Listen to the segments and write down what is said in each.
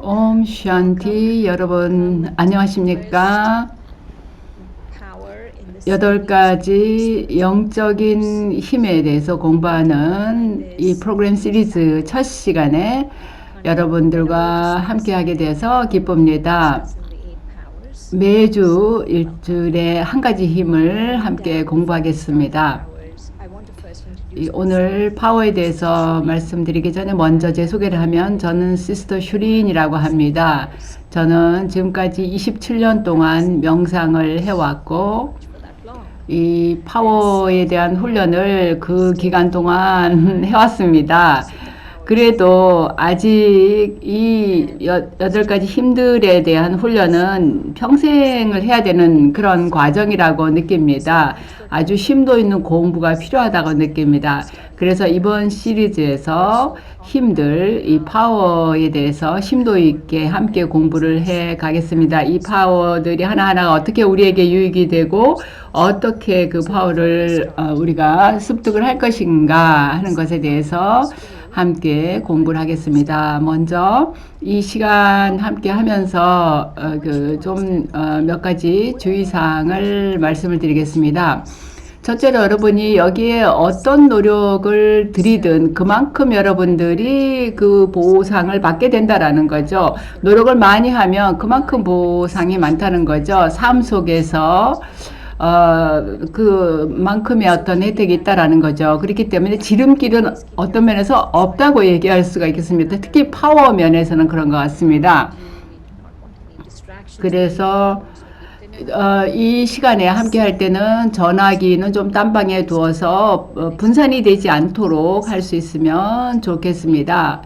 옴 샨티 여러분 안녕하십니까? 8가지 영적인 힘에 대해서 공부하는 이 프로그램 시리즈 첫 시간에 여러분들과 함께하게 돼서 기쁩니다. 매주 일주일에 한 가지 힘을 함께 공부하겠습니다. 오늘 파워에 대해서 말씀드리기 전에 먼저 제 소개를 하면 저는 시스터 슈린이라고 합니다. 저는 지금까지 27년 동안 명상을 해왔고 이 파워에 대한 훈련을 그 기간 동안 해왔습니다. 그래도 아직 이 8가지 힘들에 대한 훈련은 평생을 해야 되는 그런 과정이라고 느낍니다. 아주 심도 있는 공부가 필요하다고 느낍니다. 그래서 이번 시리즈에서 힘들, 이 파워에 대해서 심도 있게 함께 공부를 해 가겠습니다. 이 파워들이 하나하나가 어떻게 우리에게 유익이 되고 어떻게 그 파워를 우리가 습득을 할 것인가 하는 것에 대해서 함께 공부를 하겠습니다. 먼저 이 시간 함께 하면서 몇 가지 주의사항을 말씀을 드리겠습니다. 첫째로 여러분이 여기에 어떤 노력을 들이든 그만큼 여러분들이 그 보상을 받게 된다라는 거죠. 노력을 많이 하면 그만큼 보상이 많다는 거죠. 삶 속에서 그만큼의 어떤 혜택이 있다라는 거죠. 그렇기 때문에 지름길은 어떤 면에서 없다고 얘기할 수가 있겠습니다. 특히 파워 면에서는 그런 것 같습니다. 그래서 이 시간에 함께 할 때는 전화기는 좀 딴방에 두어서 분산이 되지 않도록 할 수 있으면 좋겠습니다.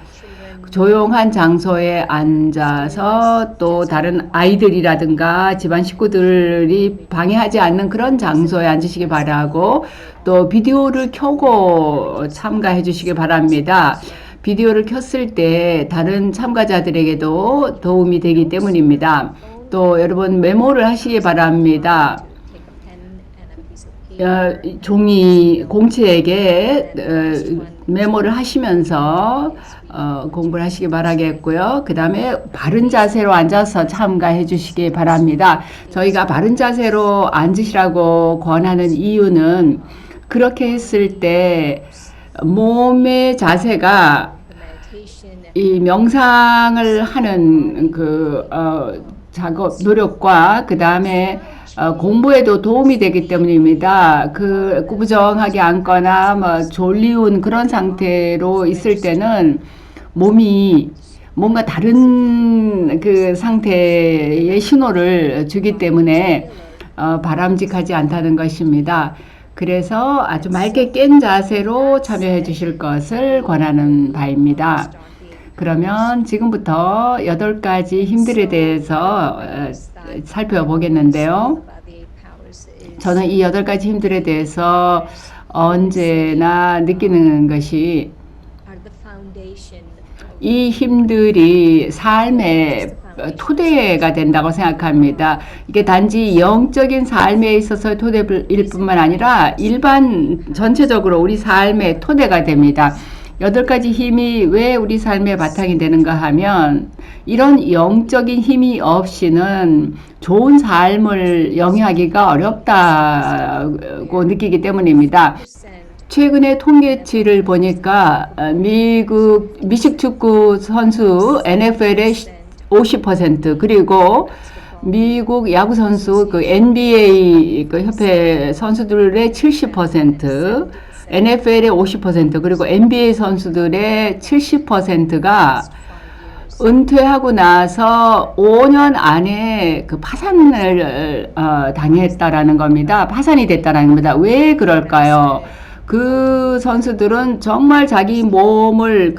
조용한 장소에 앉아서 또 다른 아이들이라든가 집안 식구들이 방해하지 않는 그런 장소에 앉으시기 바라고 또 비디오를 켜고 참가해 주시기 바랍니다. 비디오를 켰을 때 다른 참가자들에게도 도움이 되기 때문입니다. 또 여러분 메모를 하시기 바랍니다. 종이 공책에 메모를 하시면서 공부를 하시기 바라겠고요. 그 다음에 바른 자세로 앉아서 참가해 주시기 바랍니다. 저희가 바른 자세로 앉으시라고 권하는 이유는 그렇게 했을 때 몸의 자세가 이 명상을 하는 노력과 그 다음에 공부에도 도움이 되기 때문입니다. 구부정하게 앉거나 졸리운 그런 상태로 있을 때는 몸이 뭔가 다른 그 상태의 신호를 주기 때문에 바람직하지 않다는 것입니다. 그래서 아주 맑게 깬 자세로 참여해 주실 것을 권하는 바입니다. 그러면 지금부터 8가지 힘들에 대해서 살펴보겠는데요. 저는 이 8가지 힘들에 대해서 언제나 느끼는 것이 이 힘들이 삶의 토대가 된다고 생각합니다. 이게 단지 영적인 삶에 있어서 토대일 뿐만 아니라 전체적으로 우리 삶의 토대가 됩니다. 8가지 힘이 왜 우리 삶의 바탕이 되는가 하면 이런 영적인 힘이 없이는 좋은 삶을 영위하기가 어렵다고 느끼기 때문입니다. 최근에 통계치를 보니까 미식 축구 선수 NFL의 50% 그리고 미국 야구 선수 NBA 협회 선수들의 70% NFL의 50% 그리고 NBA 선수들의 70%가 은퇴하고 나서 5년 안에 파산을 당했다라는 겁니다. 파산이 됐다라는 겁니다. 왜 그럴까요? 그 선수들은 정말 자기 몸을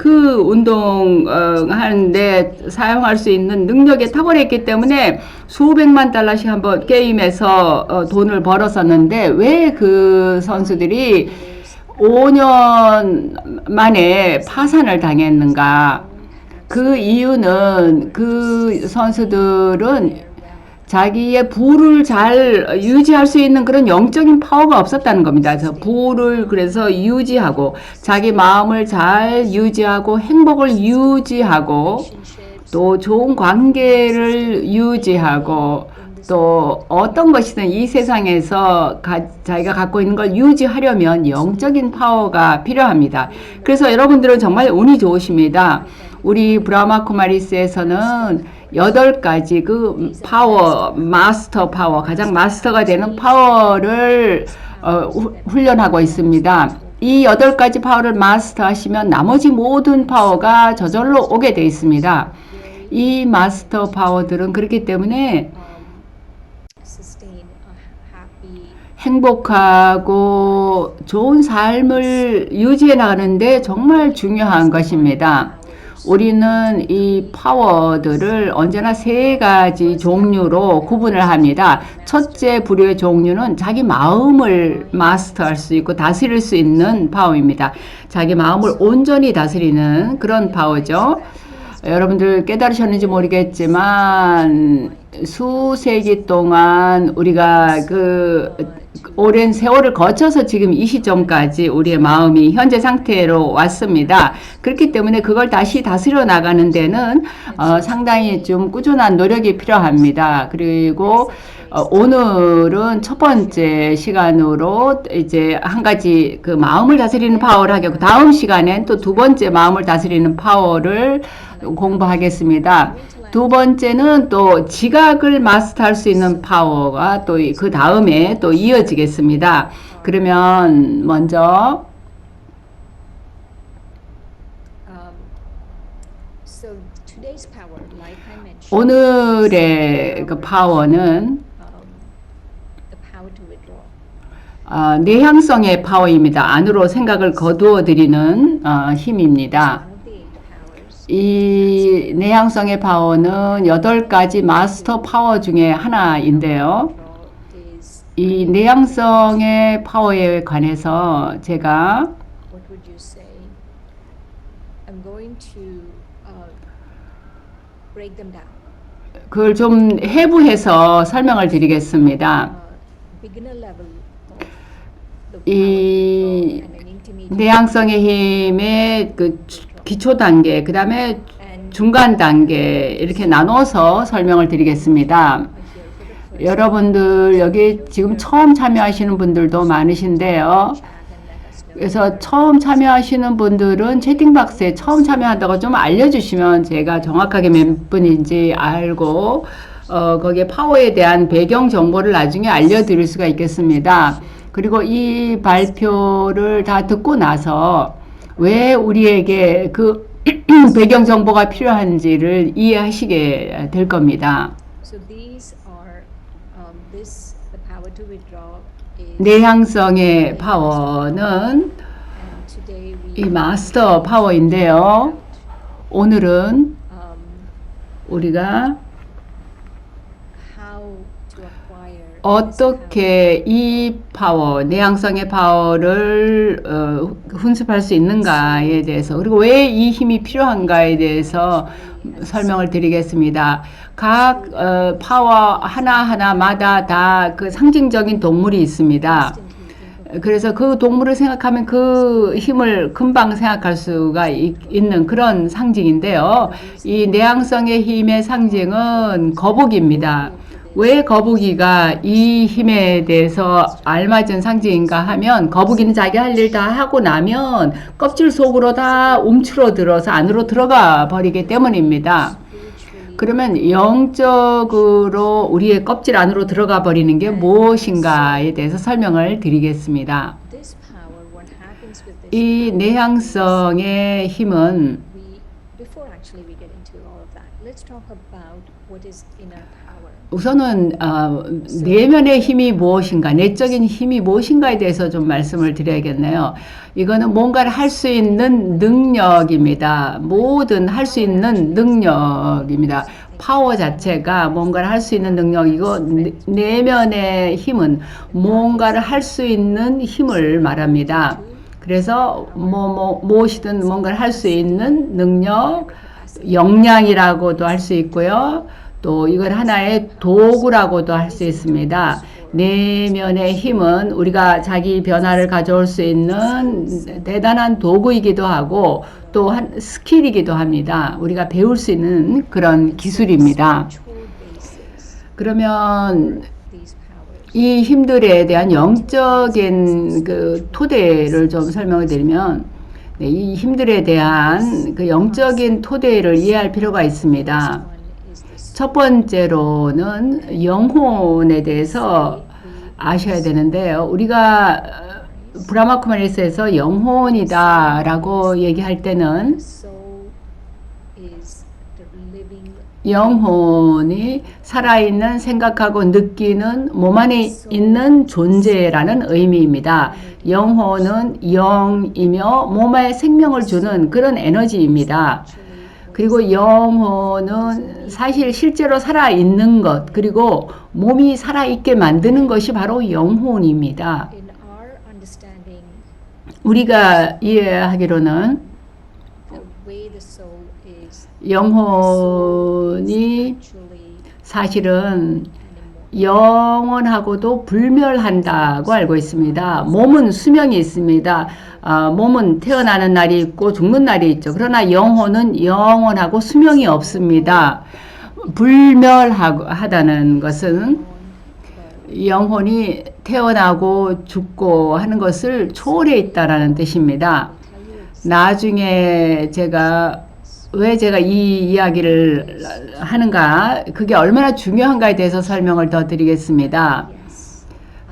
운동하는데 사용할 수 있는 능력에 탁월했기 때문에 수백만 달러씩 한번 게임에서 돈을 벌었었는데 왜 그 선수들이 5년 만에 파산을 당했는가? 그 이유는 그 선수들은 자기의 부를 잘 유지할 수 있는 그런 영적인 파워가 없었다는 겁니다. 그래서 부를 그래서 유지하고 자기 마음을 잘 유지하고 행복을 유지하고 또 좋은 관계를 유지하고 또 어떤 것이든 이 세상에서 자기가 갖고 있는 걸 유지하려면 영적인 파워가 필요합니다. 그래서 여러분들은 정말 운이 좋으십니다. 우리 브라마 쿠마리스에서는 8가지 그 파워, 마스터 파워, 가장 마스터가 되는 파워를 훈련하고 있습니다. 이 8가지 파워를 마스터하시면 나머지 모든 파워가 저절로 오게 돼 있습니다. 이 마스터 파워들은 그렇기 때문에 행복하고 좋은 삶을 유지해 나가는데 정말 중요한 것입니다. 우리는 이 파워들을 언제나 3가지 종류로 구분을 합니다. 첫째 부류의 종류는 자기 마음을 마스터할 수 있고 다스릴 수 있는 파워입니다. 자기 마음을 온전히 다스리는 그런 파워죠. 여러분들 깨달으셨는지 모르겠지만 수세기 동안 우리가 그 오랜 세월을 거쳐서 지금 이 시점까지 우리의 마음이 현재 상태로 왔습니다. 그렇기 때문에 그걸 다시 다스려 나가는 데는 상당히 좀 꾸준한 노력이 필요합니다. 그리고 오늘은 첫 번째 시간으로 이제 한 가지 그 마음을 다스리는 파워를 하겠고 다음 시간엔 또 두 번째 마음을 다스리는 파워를 공부하겠습니다. 두 번째는 또 지각을 마스터할 수 있는 파워가 또 그 다음에 또 이어지겠습니다. 그러면 먼저 오늘의 그 파워는 내향성의 파워입니다. 안으로 생각을 거두어 들이는 힘입니다. 이 내향성의 파워는 8가지 마스터 파워 중에 하나인데요. 이 내향성의 파워에 관해서 제가 그걸 좀 해부해서 설명을 드리겠습니다. 이 내향성의 힘의 그 기초 단계, 그 다음에 중간 단계 이렇게 나눠서 설명을 드리겠습니다. 여러분들 여기 지금 처음 참여하시는 분들도 많으신데요. 그래서 처음 참여하시는 분들은 채팅박스에 처음 참여한다고 좀 알려주시면 제가 정확하게 몇 분인지 알고 거기에 파워에 대한 배경 정보를 나중에 알려드릴 수가 있겠습니다. 그리고 이 발표를 다 듣고 나서 왜 우리에게 그 배경 정보가 필요한지를 이해하시게 될 겁니다. 내향성의 파워는 이 마스터 파워인데요. 오늘은 우리가 어떻게 이 파워, 내향성의 파워를 훈습할 수 있는가에 대해서, 그리고 왜 이 힘이 필요한가에 대해서 설명을 드리겠습니다. 각 파워 하나하나마다 다 그 상징적인 동물이 있습니다. 그래서 그 동물을 생각하면 그 힘을 금방 생각할 수가 있는 그런 상징인데요. 이 내향성의 힘의 상징은 거북입니다. 왜 거북이가 이 힘에 대해서 알맞은 상징인가 하면 거북이는 자기 할 일 다 하고 나면 껍질 속으로 다 움츠러들어서 안으로 들어가 버리기 때문입니다. 그러면 영적으로 우리의 껍질 안으로 들어가 버리는 게 무엇인가에 대해서 설명을 드리겠습니다. 이 내향성의 힘은 우선은 내면의 힘이 무엇인가, 내적인 힘이 무엇인가에 대해서 좀 말씀을 드려야겠네요. 이거는 뭔가를 할 수 있는 능력입니다. 뭐든 할 수 있는 능력입니다. 파워 자체가 뭔가를 할 수 있는 능력이고 내면의 힘은 뭔가를 할 수 있는 힘을 말합니다. 그래서 무엇이든 뭔가를 할 수 있는 능력, 역량이라고도 할 수 있고요. 또 이걸 하나의 도구라고도 할 수 있습니다. 내면의 힘은 우리가 자기 변화를 가져올 수 있는 대단한 도구이기도 하고 또 한 스킬이기도 합니다. 우리가 배울 수 있는 그런 기술입니다. 그러면 이 힘들에 대한 영적인 그 토대를 좀 설명을 드리면, 네, 이 힘들에 대한 그 영적인 토대를 이해할 필요가 있습니다. 첫 번째로는 영혼에 대해서 아셔야 되는데요. 우리가 브라마 쿠마리스에서 영혼이다라고 얘기할 때는 영혼이 살아있는, 생각하고 느끼는 몸 안에 있는 존재라는 의미입니다. 영혼은 영이며 몸에 생명을 주는 그런 에너지입니다. 그리고 영혼은 사실 실제로 살아있는 것, 그리고 몸이 살아있게 만드는 것이 바로 영혼입니다. 우리가 이해하기로는 영혼이 사실은 영원하고도 불멸한다고 알고 있습니다. 몸은 수명이 있습니다. 몸은 태어나는 날이 있고 죽는 날이 있죠. 그러나 영혼은 영원하고 수명이 없습니다. 불멸하다는 것은 영혼이 태어나고 죽고 하는 것을 초월해 있다라는 뜻입니다. 나중에 왜 제가 이 이야기를 하는가, 그게 얼마나 중요한가에 대해서 설명을 더 드리겠습니다.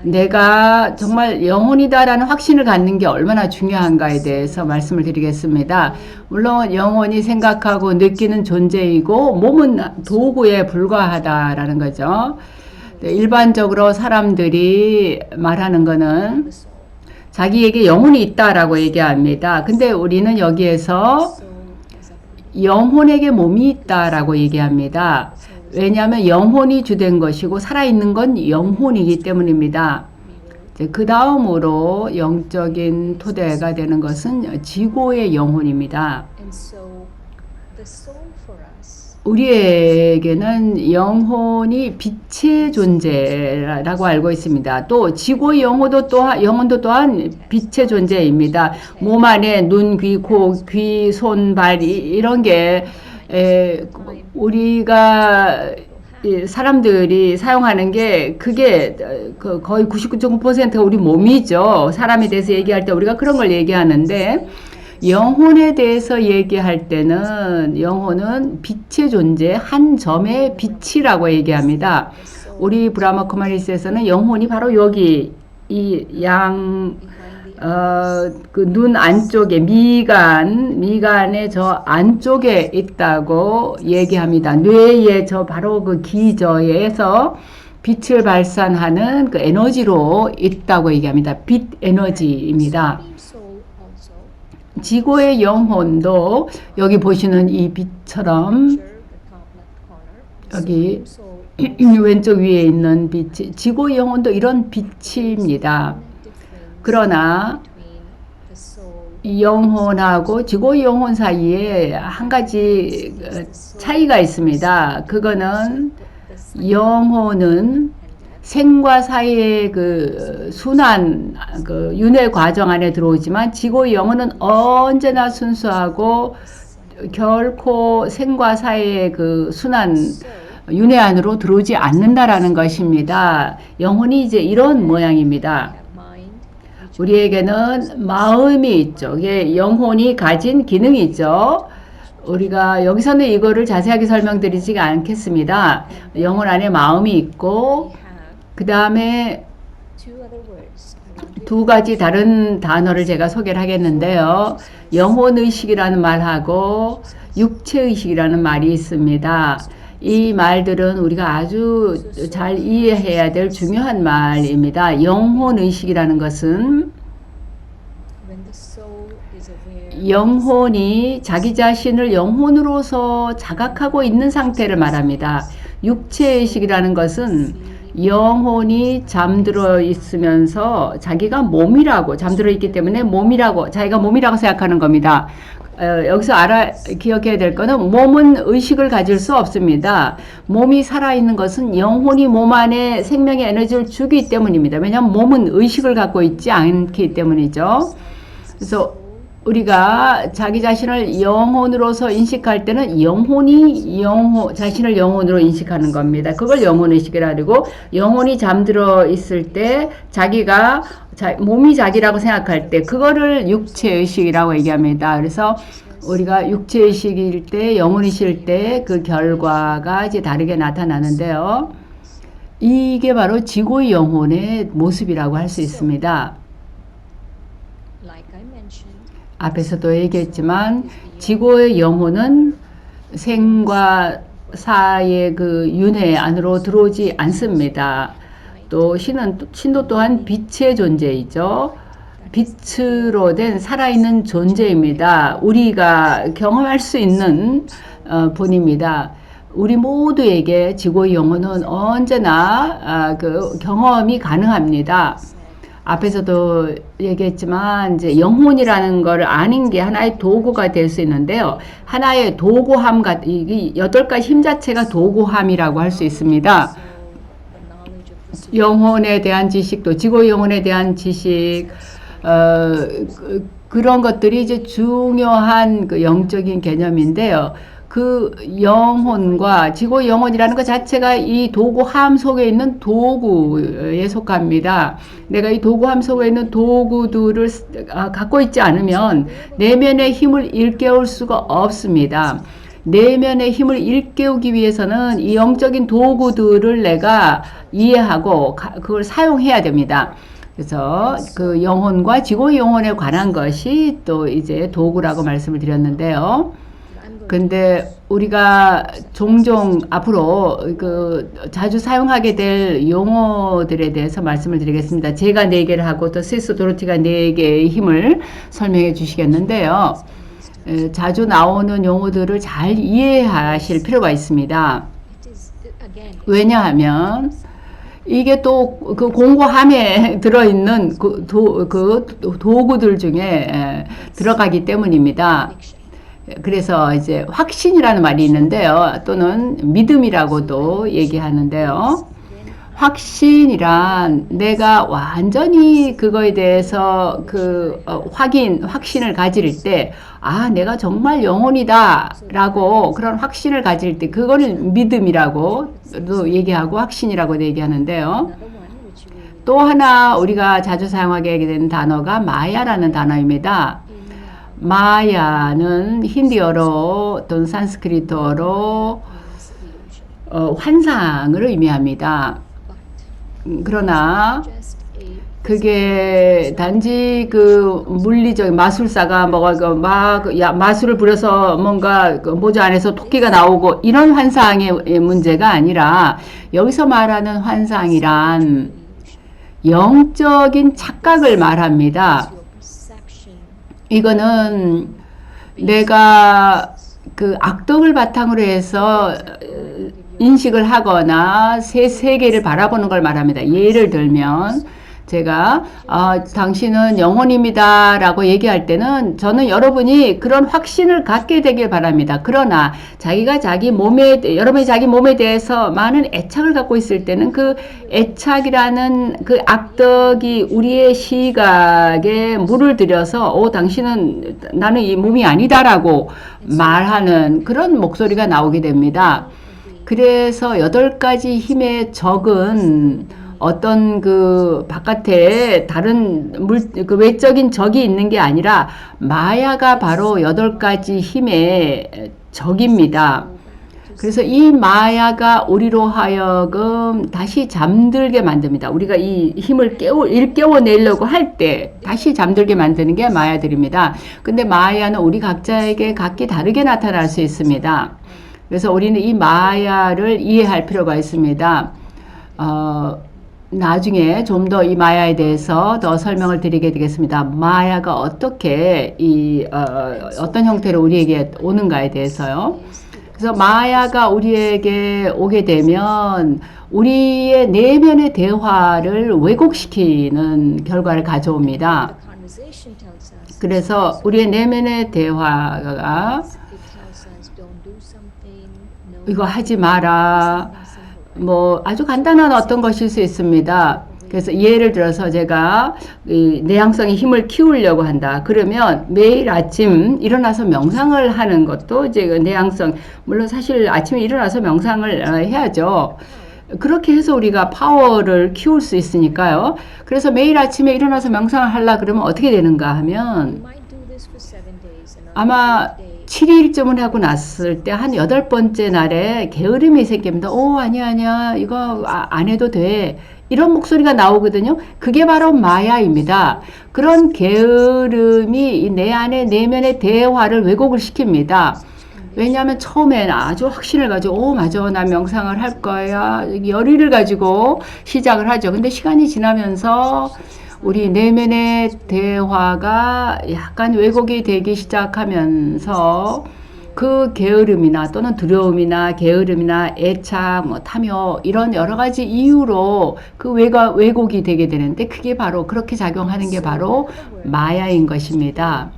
내가 정말 영혼이다라는 확신을 갖는 게 얼마나 중요한가에 대해서 말씀을 드리겠습니다. 물론 영혼이 생각하고 느끼는 존재이고 몸은 도구에 불과하다라는 거죠. 일반적으로 사람들이 말하는 거는 자기에게 영혼이 있다라고 얘기합니다. 근데 우리는 여기에서 영혼에게 몸이 있다라고 얘기합니다. 왜냐하면 영혼이 주된 것이고 살아있는 건 영혼이기 때문입니다. 그 다음으로 영적인 토대가 되는 것은 지고의 영혼입니다. 우리에게는 영혼이 빛의 존재라고 알고 있습니다. 또 지고의 영혼도 또한 빛의 존재입니다. 몸 안에 눈, 귀, 코, 귀, 손, 발 이런 게 우리가 사람들이 사용하는 게 그게 거의 99.9%가 우리 몸이죠. 사람에 대해서 얘기할 때 우리가 그런 걸 얘기하는데, 영혼에 대해서 얘기할 때는 영혼은 빛의 존재, 한 점의 빛이라고 얘기합니다. 우리 브라마 쿠마리스에서는 영혼이 바로 여기 이 그 눈 안쪽에 미간의 저 안쪽에 있다고 얘기합니다. 뇌의 저 바로 그 기저에서 빛을 발산하는 그 에너지로 있다고 얘기합니다. 빛 에너지입니다. 지고의 영혼도 여기 보시는 이 빛처럼 여기 왼쪽 위에 있는 빛, 지고의 영혼도 이런 빛입니다. 그러나 이 영혼하고 지고의 영혼 사이에 한 가지 차이가 있습니다. 그거는 영혼은 생과 사이의 그 순환, 그 윤회 과정 안에 들어오지만 지고의 영혼은 언제나 순수하고 결코 생과 사이의 그 순환, 윤회 안으로 들어오지 않는다라는 것입니다. 영혼이 이제 이런 모양입니다. 우리에게는 마음이 있죠. 이게 영혼이 가진 기능이 있죠. 우리가 여기서는 이거를 자세하게 설명드리지 않겠습니다. 영혼 안에 마음이 있고, 그 다음에 두 가지 다른 단어를 제가 소개를 하겠는데요. 영혼의식이라는 말하고 육체의식이라는 말이 있습니다. 이 말들은 우리가 아주 잘 이해해야 될 중요한 말입니다. 영혼의식이라는 것은 영혼이 자기 자신을 영혼으로서 자각하고 있는 상태를 말합니다. 육체의식이라는 것은 영혼이 잠들어 있으면서 자기가 몸이라고, 잠들어 있기 때문에 몸이라고, 자기가 몸이라고 생각하는 겁니다. 여기서 기억해야 될 거는 몸은 의식을 가질 수 없습니다. 몸이 살아있는 것은 영혼이 몸 안에 생명의 에너지를 주기 때문입니다. 왜냐하면 몸은 의식을 갖고 있지 않기 때문이죠. 그래서 우리가 자기 자신을 영혼으로서 인식할 때는 자신을 영혼으로 인식하는 겁니다. 그걸 영혼의식이라 그러고, 영혼이 잠들어 있을 때 자기가 몸이 자기라고 생각할 때 그거를 육체의식이라고 얘기합니다. 그래서 우리가 육체의식일 때, 영혼이실 때 그 결과가 이제 다르게 나타나는데요. 이게 바로 지고의 영혼의 모습이라고 할 수 있습니다. 앞에서도 얘기했지만 지고의 영혼은 생과 사의 그 윤회 안으로 들어오지 않습니다. 또 신도 또한 빛의 존재이죠. 빛으로 된 살아있는 존재입니다. 우리가 경험할 수 있는 본입니다. 우리 모두에게 지고의 영혼은 언제나 그 경험이 가능합니다. 앞에서도 얘기했지만 이제 영혼이라는 걸 아는 게 하나의 도구가 될 수 있는데요. 하나의 도구함, 이 8가지 힘 자체가 도구함이라고 할 수 있습니다. 영혼에 대한 지식, 또 지고 영혼에 대한 지식, 그런 것들이 이제 중요한 그 영적인 개념인데요. 그 영혼과 지고 영혼이라는 것 자체가 이 도구함 속에 있는 도구에 속합니다. 내가 이 도구함 속에 있는 도구들을 갖고 있지 않으면 내면의 힘을 일깨울 수가 없습니다. 내면의 힘을 일깨우기 위해서는 이 영적인 도구들을 내가 이해하고 그걸 사용해야 됩니다. 그래서 그 영혼과 지고 영혼에 관한 것이 또 이제 도구라고 말씀을 드렸는데요. 근데 우리가 종종 앞으로 그 자주 사용하게 될 용어들에 대해서 말씀을 드리겠습니다. 제가 4개를 하고 또 시스터 도로티가 4개의 힘을 설명해 주시겠는데요. 자주 나오는 용어들을 잘 이해하실 필요가 있습니다. 왜냐하면 이게 또 그 공고함에 들어있는 그 도구들 중에 들어가기 때문입니다. 그래서 이제 확신이라는 말이 있는데요. 또는 믿음이라고도 얘기하는데요. 확신이란 내가 완전히 그거에 대해서 확신을 가질 때, 내가 정말 영혼이다 라고 그런 확신을 가질 때, 그거는 믿음이라고도 얘기하고 확신이라고도 얘기하는데요. 또 하나 우리가 자주 사용하게 되는 단어가 마야라는 단어입니다. 마야는 힌디어로 또는 산스크리트어로 환상을 의미합니다. 그러나 그게 단지 그 물리적 마술사가 마술을 부려서 뭔가 그 모자 안에서 토끼가 나오고 이런 환상의 문제가 아니라, 여기서 말하는 환상이란 영적인 착각을 말합니다. 이거는 내가 그 악덕을 바탕으로 해서 인식을 하거나 새 세계를 바라보는 걸 말합니다. 예를 들면 제가 당신은 영혼입니다 라고 얘기할 때는 저는 여러분이 그런 확신을 갖게 되길 바랍니다. 그러나 여러분이 자기 몸에 대해서 많은 애착을 갖고 있을 때는 그 애착이라는 그 악덕이 우리의 시각에 물을 들여서 나는 이 몸이 아니다라고 말하는 그런 목소리가 나오게 됩니다. 그래서 8가지 힘의 적은 어떤 그 바깥에 다른 그 외적인 적이 있는 게 아니라 마야가 바로 8가지 힘의 적입니다. 그래서 이 마야가 우리로 하여금 다시 잠들게 만듭니다. 우리가 이 힘을 일깨워내려고 할 때 다시 잠들게 만드는 게 마야들입니다. 근데 마야는 우리 각자에게 각기 다르게 나타날 수 있습니다. 그래서 우리는 이 마야를 이해할 필요가 있습니다. 나중에 좀 더 이 마야에 대해서 더 설명을 드리게 되겠습니다. 마야가 어떻게 어떤 형태로 우리에게 오는가에 대해서요. 그래서 마야가 우리에게 오게 되면 우리의 내면의 대화를 왜곡시키는 결과를 가져옵니다. 그래서 우리의 내면의 대화가 이거 하지 마라. 뭐 아주 간단한 어떤 것일 수 있습니다. 그래서 예를 들어서 제가 이 내향성의 힘을 키우려고 한다. 그러면 매일 아침 일어나서 명상을 하는 것도 이제 내향성, 물론 사실 아침에 일어나서 명상을 해야죠. 그렇게 해서 우리가 파워를 키울 수 있으니까요. 그래서 매일 아침에 일어나서 명상을 하려 그러면 어떻게 되는가 하면 아마 7일쯤을 하고 났을 때 한 8번째 날에 게으름이 생깁니다. 오, 아니야. 이거 안 해도 돼. 이런 목소리가 나오거든요. 그게 바로 마야입니다. 그런 게으름이 내 안에 내면의 대화를 왜곡을 시킵니다. 왜냐하면 처음엔 아주 확신을 가지고 맞아, 나 명상을 할 거야. 열의를 가지고 시작을 하죠. 근데 시간이 지나면서 우리 내면의 대화가 약간 왜곡이 되기 시작하면서 그 게으름이나 또는 두려움이나 게으름이나 애착, 뭐 탐욕 이런 여러 가지 이유로 그 왜곡이 되게 되는데 그게 바로 그렇게 작용하는 게 바로 마야인 것입니다.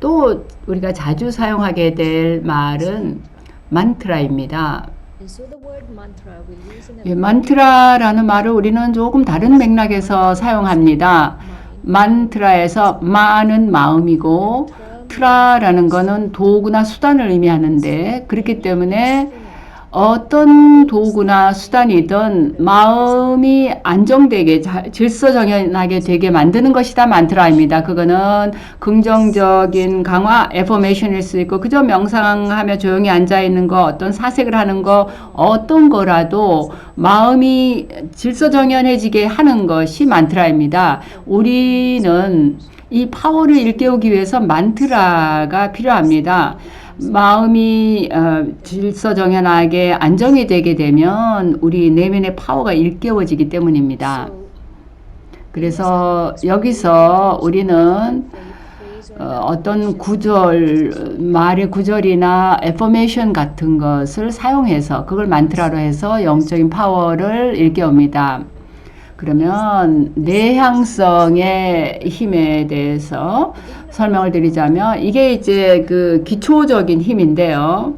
또 우리가 자주 사용하게 될 말은 만트라입니다. 만트라라는 말을 우리는 조금 다른 맥락에서 사용합니다. 만트라에서 마는 마음이고 트라라는 거는 도구나 수단을 의미하는데 그렇기 때문에 어떤 도구나 수단이든 마음이 안정되게 질서정연하게 되게 만드는 것이다 만트라입니다. 그거는 긍정적인 강화 애포메이션일 수 있고 그저 명상하며 조용히 앉아있는 거 어떤 사색을 하는 거 어떤 거라도 마음이 질서정연해지게 하는 것이 만트라입니다. 우리는 이 파워를 일깨우기 위해서 만트라가 필요합니다. 마음이 질서정연하게 안정이 되게 되면 우리 내면의 파워가 일깨워지기 때문입니다. 그래서 여기서 우리는 어떤 구절, 말의 구절이나 애포메이션 같은 것을 사용해서 그걸 만트라로 해서 영적인 파워를 일깨웁니다. 그러면 내향성의 힘에 대해서 설명을 드리자면 이게 이제 그 기초적인 힘인데요.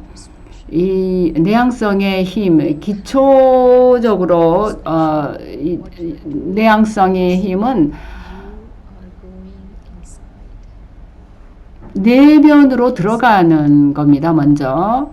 이 내향성의 힘, 기초적으로 이 내향성의 힘은 내면으로 들어가는 겁니다. 먼저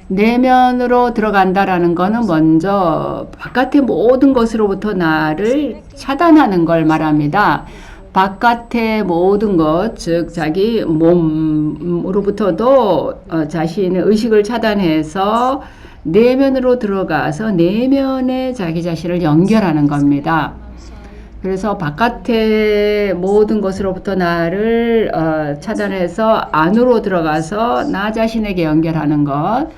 내면으로 들어간다라는 거는 먼저 바깥의 모든 것으로부터 나를 차단하는 걸 말합니다. 바깥의 모든 것, 즉 자기 몸으로부터도 자신의 의식을 차단해서 내면으로 들어가서 내면에 자기 자신을 연결하는 겁니다. 그래서 바깥의 모든 것으로부터 나를 차단해서 안으로 들어가서 나 자신에게 연결하는 것.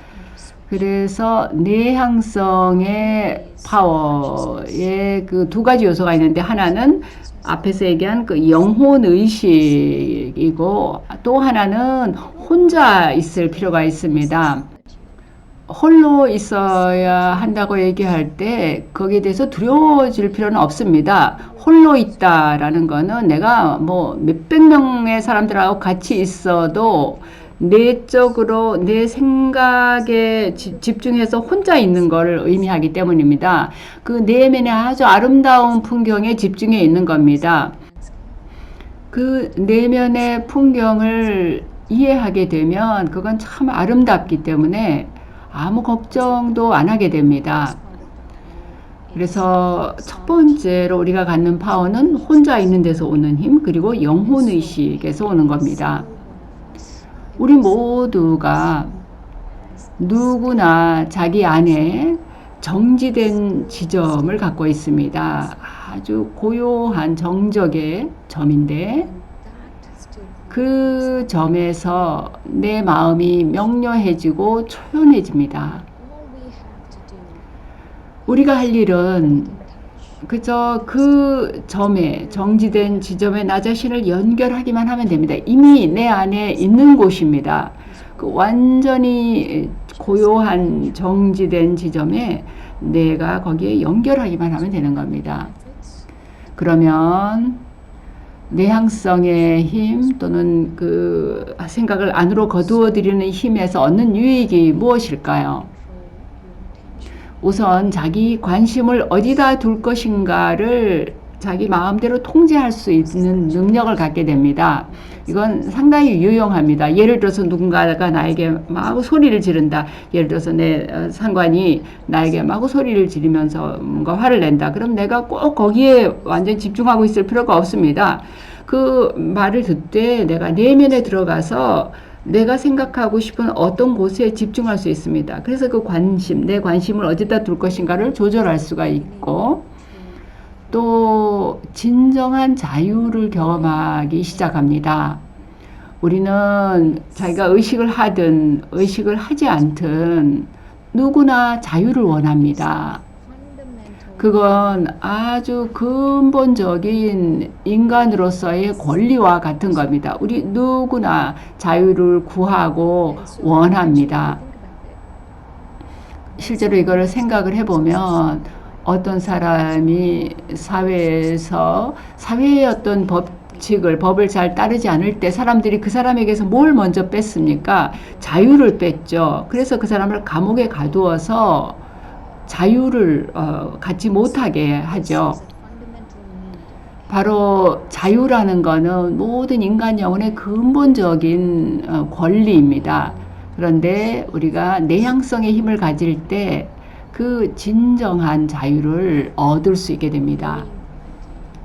그래서 내향성의 파워의 그 두 가지 요소가 있는데 하나는 앞에서 얘기한 그 영혼 의식이고 또 하나는 혼자 있을 필요가 있습니다. 홀로 있어야 한다고 얘기할 때 거기에 대해서 두려워질 필요는 없습니다. 홀로 있다라는 거는 내가 뭐 몇백 명의 사람들하고 같이 있어도 내적으로 내 생각에 집중해서 혼자 있는 것을 의미하기 때문입니다. 그 내면의 아주 아름다운 풍경에 집중해 있는 겁니다. 그 내면의 풍경을 이해하게 되면 그건 참 아름답기 때문에 아무 걱정도 안 하게 됩니다. 그래서 첫 번째로 우리가 갖는 파워는 혼자 있는 데서 오는 힘, 그리고 영혼의식에서 오는 겁니다. 우리 모두가 누구나 자기 안에 정지된 지점을 갖고 있습니다. 아주 고요한 정적의 점인데 그 점에서 내 마음이 명료해지고 초연해집니다. 우리가 할 일은 그저 그 점에 정지된 지점에 나 자신을 연결하기만 하면 됩니다. 이미 내 안에 있는 곳입니다. 그 완전히 고요한 정지된 지점에 내가 거기에 연결하기만 하면 되는 겁니다. 그러면 내향성의 힘 또는 그 생각을 안으로 거두어 들이는 힘에서 얻는 유익이 무엇일까요? 우선 자기 관심을 어디다 둘 것인가를 자기 마음대로 통제할 수 있는 능력을 갖게 됩니다. 이건 상당히 유용합니다. 예를 들어서 누군가가 나에게 막 소리를 지른다. 예를 들어서 내 상관이 나에게 막 소리를 지르면서 뭔가 화를 낸다. 그럼 내가 꼭 거기에 완전 집중하고 있을 필요가 없습니다. 그 말을 듣되 내가 내면에 들어가서 내가 생각하고 싶은 어떤 곳에 집중할 수 있습니다. 그래서 그 내 관심을 어디다 둘 것인가를 조절할 수가 있고, 또 진정한 자유를 경험하기 시작합니다. 우리는 자기가 의식을 하든 의식을 하지 않든 누구나 자유를 원합니다. 그건 아주 근본적인 인간으로서의 권리와 같은 겁니다. 우리 누구나 자유를 구하고 원합니다. 실제로 이거를 생각을 해보면 어떤 사람이 사회의 어떤 법을 잘 따르지 않을 때 사람들이 그 사람에게서 뭘 먼저 뺐습니까? 자유를 뺐죠. 그래서 그 사람을 감옥에 가두어서 자유를 갖지 못하게 하죠. 바로 자유라는 거는 모든 인간 영혼의 근본적인 권리입니다. 그런데 우리가 내향성의 힘을 가질 때 그 진정한 자유를 얻을 수 있게 됩니다.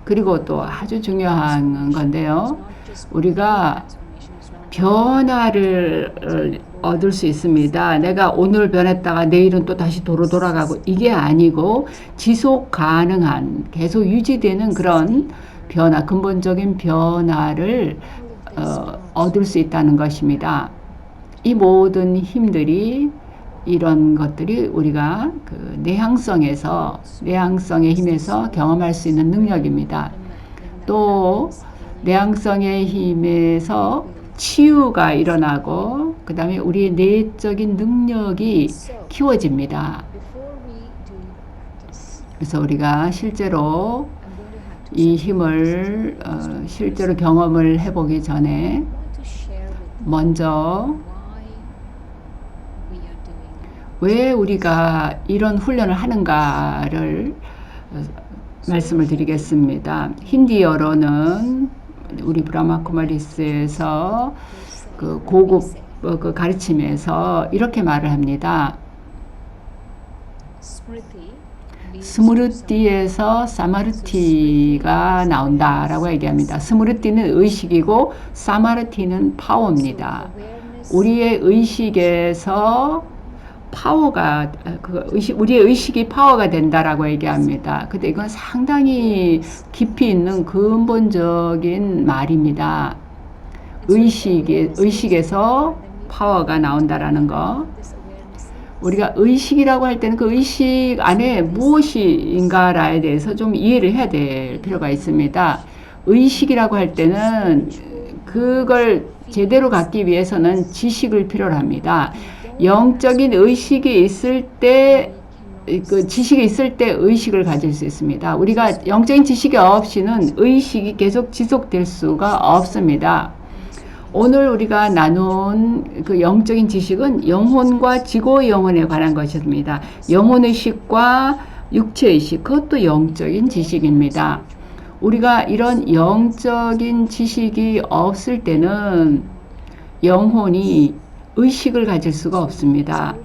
그리고 또 아주 중요한 건데요. 우리가 변화를 얻을 수 있습니다. 내가 오늘 변했다가 내일은 또 다시 도로 돌아가고 이게 아니고 지속 가능한 계속 유지되는 그런 변화, 근본적인 변화를 얻을 수 있다는 것입니다. 이 모든 힘들이 이런 것들이 우리가 그 내향성의 힘에서 경험할 수 있는 능력입니다. 또 내향성의 힘에서 치유가 일어나고 그 다음에 우리의 내적인 능력이 키워집니다. 그래서 우리가 실제로 이 힘을 실제로 경험을 해보기 전에 먼저 왜 우리가 이런 훈련을 하는가를 말씀을 드리겠습니다. 힌디어로는 우리 브라마 쿠마리스에서 그 고급 그 가르침에서 이렇게 말을 합니다. 스무르티에서 사마르티가 나온다라고 얘기합니다. 스무르티는 의식이고 사마르티는 파워입니다. 우리의 의식에서 우리의 의식이 파워가 된다라고 얘기합니다. 근데 이건 상당히 깊이 있는 근본적인 말입니다. 의식에서 파워가 나온다라는 거. 우리가 의식이라고 할 때는 그 의식 안에 무엇인가에 대해서 좀 이해를 해야 될 필요가 있습니다. 의식이라고 할 때는 그걸 제대로 갖기 위해서는 지식을 필요로 합니다. 영적인 의식이 있을 때, 그 지식이 있을 때 의식을 가질 수 있습니다. 우리가 영적인 지식이 없이는 의식이 계속 지속될 수가 없습니다. 오늘 우리가 나눈 그 영적인 지식은 영혼과 지고 영혼에 관한 것입니다. 영혼의식과 육체의식, 그것도 영적인 지식입니다. 우리가 이런 영적인 지식이 없을 때는 영혼이 의식을 가질 수가 없습니다.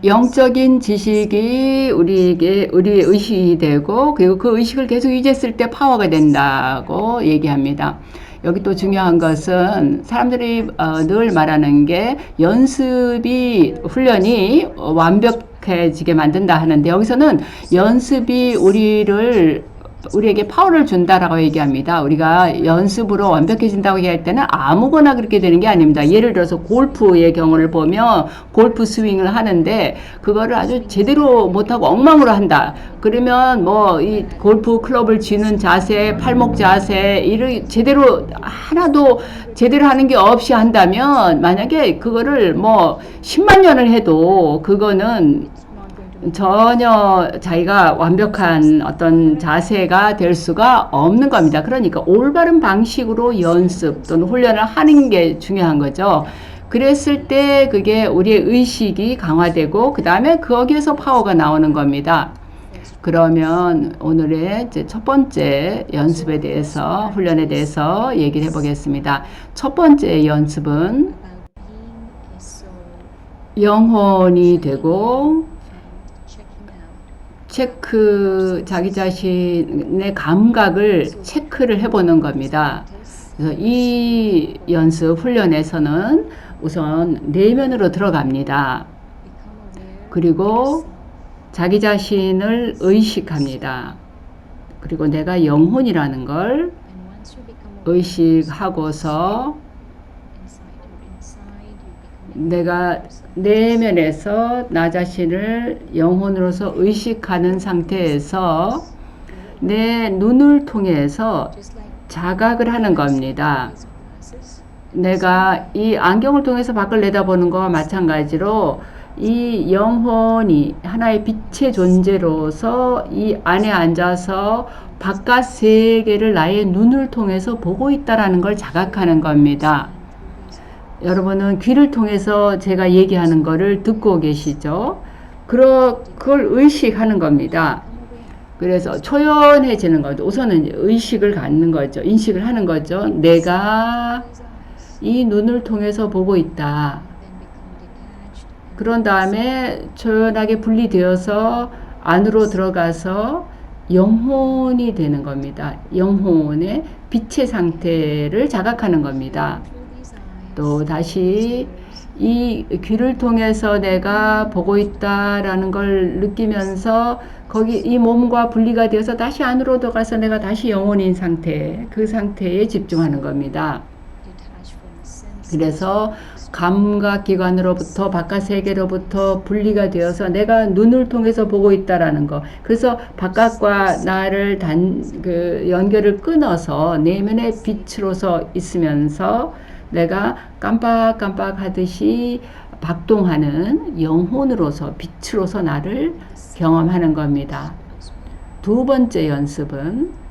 영적인 지식이 우리의 의식이 되고 그리고 그 의식을 계속 유지했을 때 파워가 된다고 얘기합니다. 여기 또 중요한 것은 사람들이 늘 말하는 게 훈련이 완벽해지게 만든다 하는데 여기서는 연습이 우리에게 파워를 준다라고 얘기합니다. 우리가 연습으로 완벽해진다고 얘기할 때는 아무거나 그렇게 되는 게 아닙니다. 예를 들어서 골프의 경우를 보면 골프 스윙을 하는데 그거를 아주 제대로 못하고 엉망으로 한다. 그러면 뭐 이 골프 클럽을 쥐는 자세, 팔목 자세 이를 하나도 제대로 하는 게 없이 한다면 만약에 그거를 뭐 10만 년을 해도 그거는 전혀 자기가 완벽한 어떤 자세가 될 수가 없는 겁니다. 그러니까 올바른 방식으로 연습 또는 훈련을 하는 게 중요한 거죠. 그랬을 때 그게 우리의 의식이 강화되고 그 다음에 거기에서 파워가 나오는 겁니다. 그러면 오늘의 이제 첫 번째 연습에 대해서 훈련에 대해서 얘기를 해보겠습니다. 첫 번째 연습은 영혼이 되고 자기 자신의 감각을 체크를 해보는 겁니다. 그래서 이 연습 훈련에서는 우선 내면으로 들어갑니다. 그리고 자기 자신을 의식합니다. 그리고 내가 영혼이라는 걸 의식하고서 내가 내면에서 나 자신을 영혼으로서 의식하는 상태에서 내 눈을 통해서 자각을 하는 겁니다. 내가 이 안경을 통해서 밖을 내다보는 것과 마찬가지로 이 영혼이 하나의 빛의 존재로서 이 안에 앉아서 바깥 세계를 나의 눈을 통해서 보고 있다라는 걸 자각하는 겁니다. 여러분은 귀를 통해서 제가 얘기하는 거를 듣고 계시죠? 그걸 의식하는 겁니다. 그래서 초연해지는 거죠. 우선은 의식을 갖는 거죠. 인식을 하는 거죠. 내가 이 눈을 통해서 보고 있다. 그런 다음에 초연하게 분리되어서 안으로 들어가서 영혼이 되는 겁니다. 영혼의 빛의 상태를 자각하는 겁니다. 또 다시 이 귀를 통해서 내가 보고 있다라는 걸 느끼면서 거기 이 몸과 분리가 되어서 다시 안으로 들어가서 내가 다시 영혼인 상태, 그 상태에 집중하는 겁니다. 그래서 감각기관으로부터 바깥 세계로부터 분리가 되어서 내가 눈을 통해서 보고 있다라는 거. 그래서 바깥과 나를 연결을 끊어서 내면의 빛으로서 있으면서 내가 깜빡깜빡 하듯이 박동하는 영혼으로서 빛으로서 나를 경험하는 겁니다. 두 번째 연습은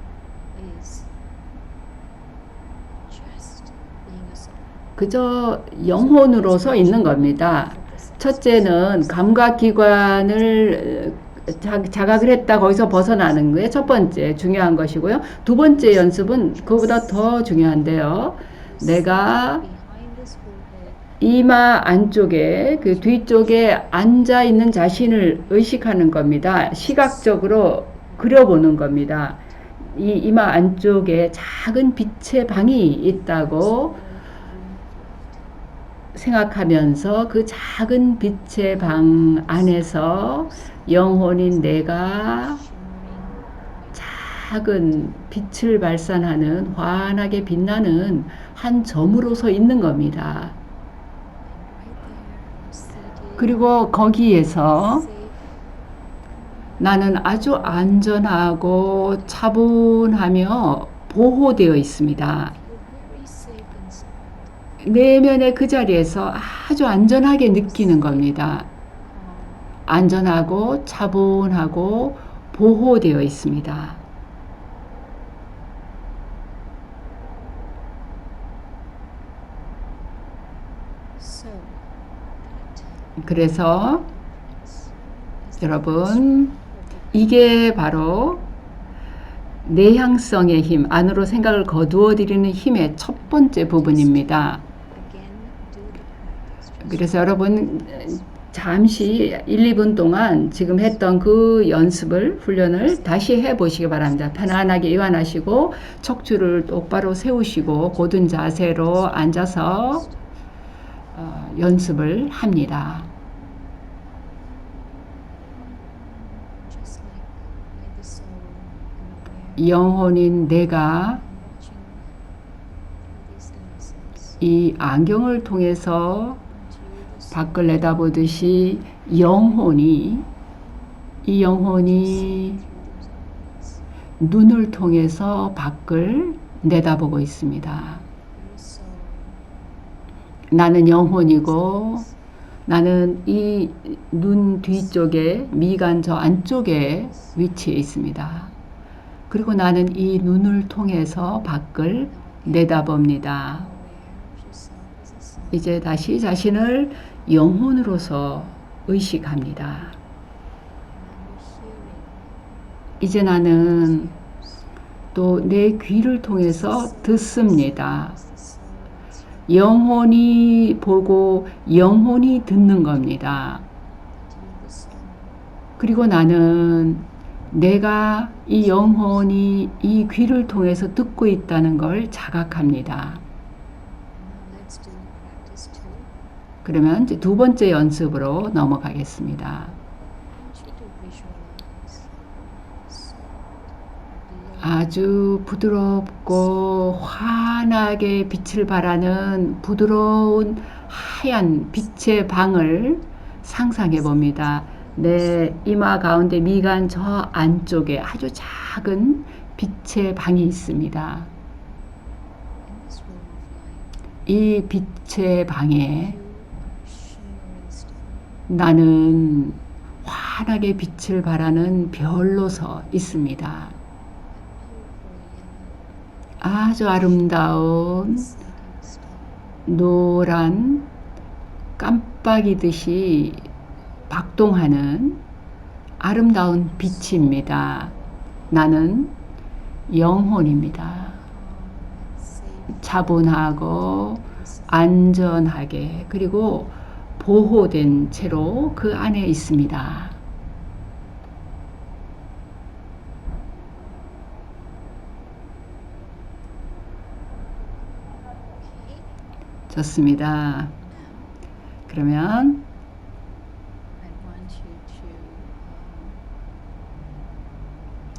그저 영혼으로서 있는 겁니다. 첫째는 감각기관을 자각을 했다 거기서 벗어나는 게 첫 번째 중요한 것이고요. 두 번째 연습은 그거보다 더 중요한데요. 내가 이마 안쪽에 그 뒤쪽에 앉아 있는 자신을 의식하는 겁니다. 시각적으로 그려보는 겁니다. 이 이마 안쪽에 작은 빛의 방이 있다고 생각하면서 그 작은 빛의 방 안에서 영혼인 내가 작은 빛을 발산하는 환하게 빛나는 한 점으로서 있는 겁니다. 그리고 거기에서 나는 아주 안전하고 차분하며 보호되어 있습니다. 내면의 그 자리에서 아주 안전하게 느끼는 겁니다. 안전하고 차분하고 보호되어 있습니다. 그래서 여러분, 이게 바로 내향성의 힘, 안으로 생각을 거두어 들이는 힘의 첫 번째 부분입니다. 그래서 여러분 잠시 1, 2분 동안 지금 했던 그 연습을, 훈련을 다시 해보시기 바랍니다. 편안하게 이완하시고 척추를 똑바로 세우시고 고든 자세로 앉아서 연습을 합니다. 영혼인 내가 이 안경을 통해서 밖을 내다보듯이 이 영혼이 눈을 통해서 밖을 내다보고 있습니다. 나는 영혼이고 나는 이 눈 뒤쪽에 미간 저 안쪽에 위치해 있습니다. 그리고 나는 이 눈을 통해서 밖을 내다봅니다. 이제 다시 자신을 영혼으로서 의식합니다. 이제 나는 또 내 귀를 통해서 듣습니다. 영혼이 보고 영혼이 듣는 겁니다. 그리고 나는 내가 이 영혼이 이 귀를 통해서 듣고 있다는 걸 자각합니다. 그러면 이제 두 번째 연습으로 넘어가겠습니다. 아주 부드럽고 환하게 빛을 발하는 부드러운 하얀 빛의 방을 상상해 봅니다. 내 이마 가운데 미간 저 안쪽에 아주 작은 빛의 방이 있습니다. 이 빛의 방에 나는 환하게 빛을 발하는 별로서 있습니다. 아주 아름다운 노란 깜빡이듯이 박동하는 아름다운 빛입니다. 나는 영혼입니다. 차분하고 안전하게 그리고 보호된 채로 그 안에 있습니다. 좋습니다. 그러면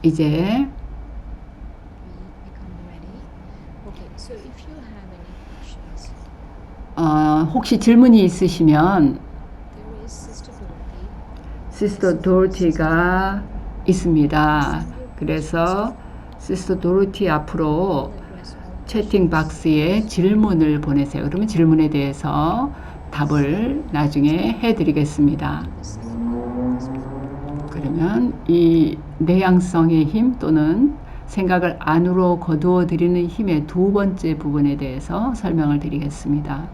이제 혹시 질문이 있으시면 시스터 도로티가 있습니다. 그래서 시스터 도로티 앞으로 채팅 박스에 질문을 보내세요. 그러면 질문에 대해서 답을 나중에 해드리겠습니다. 그러면 이 내향성의 힘 또는 생각을 안으로 거두어 들이는 힘의 두 번째 부분에 대해서 설명을 드리겠습니다.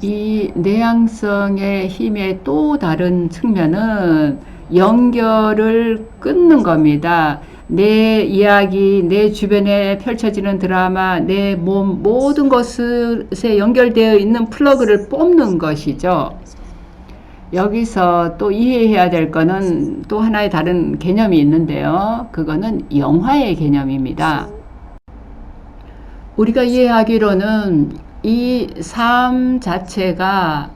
이 내향성의 힘의 또 다른 측면은 연결을 끊는 겁니다. 내 이야기, 내 주변에 펼쳐지는 드라마, 내 몸 모든 것에 연결되어 있는 플러그를 뽑는 것이죠. 여기서 또 이해해야 될 거는 또 하나의 다른 개념이 있는데요. 그거는 영화의 개념입니다. 우리가 이해하기로는 이 삶 자체가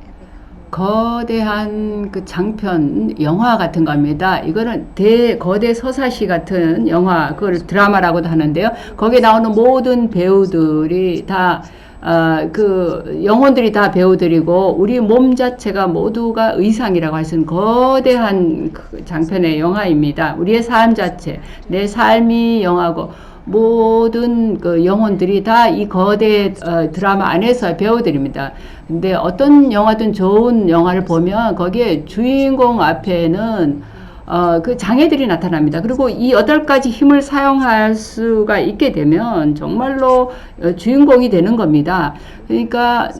거대한 그 장편 영화 같은 겁니다. 이거는 거대 서사시 같은 영화, 그걸 드라마라고도 하는데요. 거기에 나오는 모든 배우들이 다 그 영혼들이 다 배우들이고 우리 몸 자체가 모두가 의상이라고 할 수 있는 거대한 그 장편의 영화입니다. 우리의 삶 자체, 내 삶이 영화고 모든 그 영혼들이 다 이 거대 드라마 안에서 배우들입니다. 근데 어떤 영화든 좋은 영화를 보면 거기에 주인공 앞에는 그 장애들이 나타납니다. 그리고 이 8가지 힘을 사용할 수가 있게 되면 정말로 주인공이 되는 겁니다. 그러니까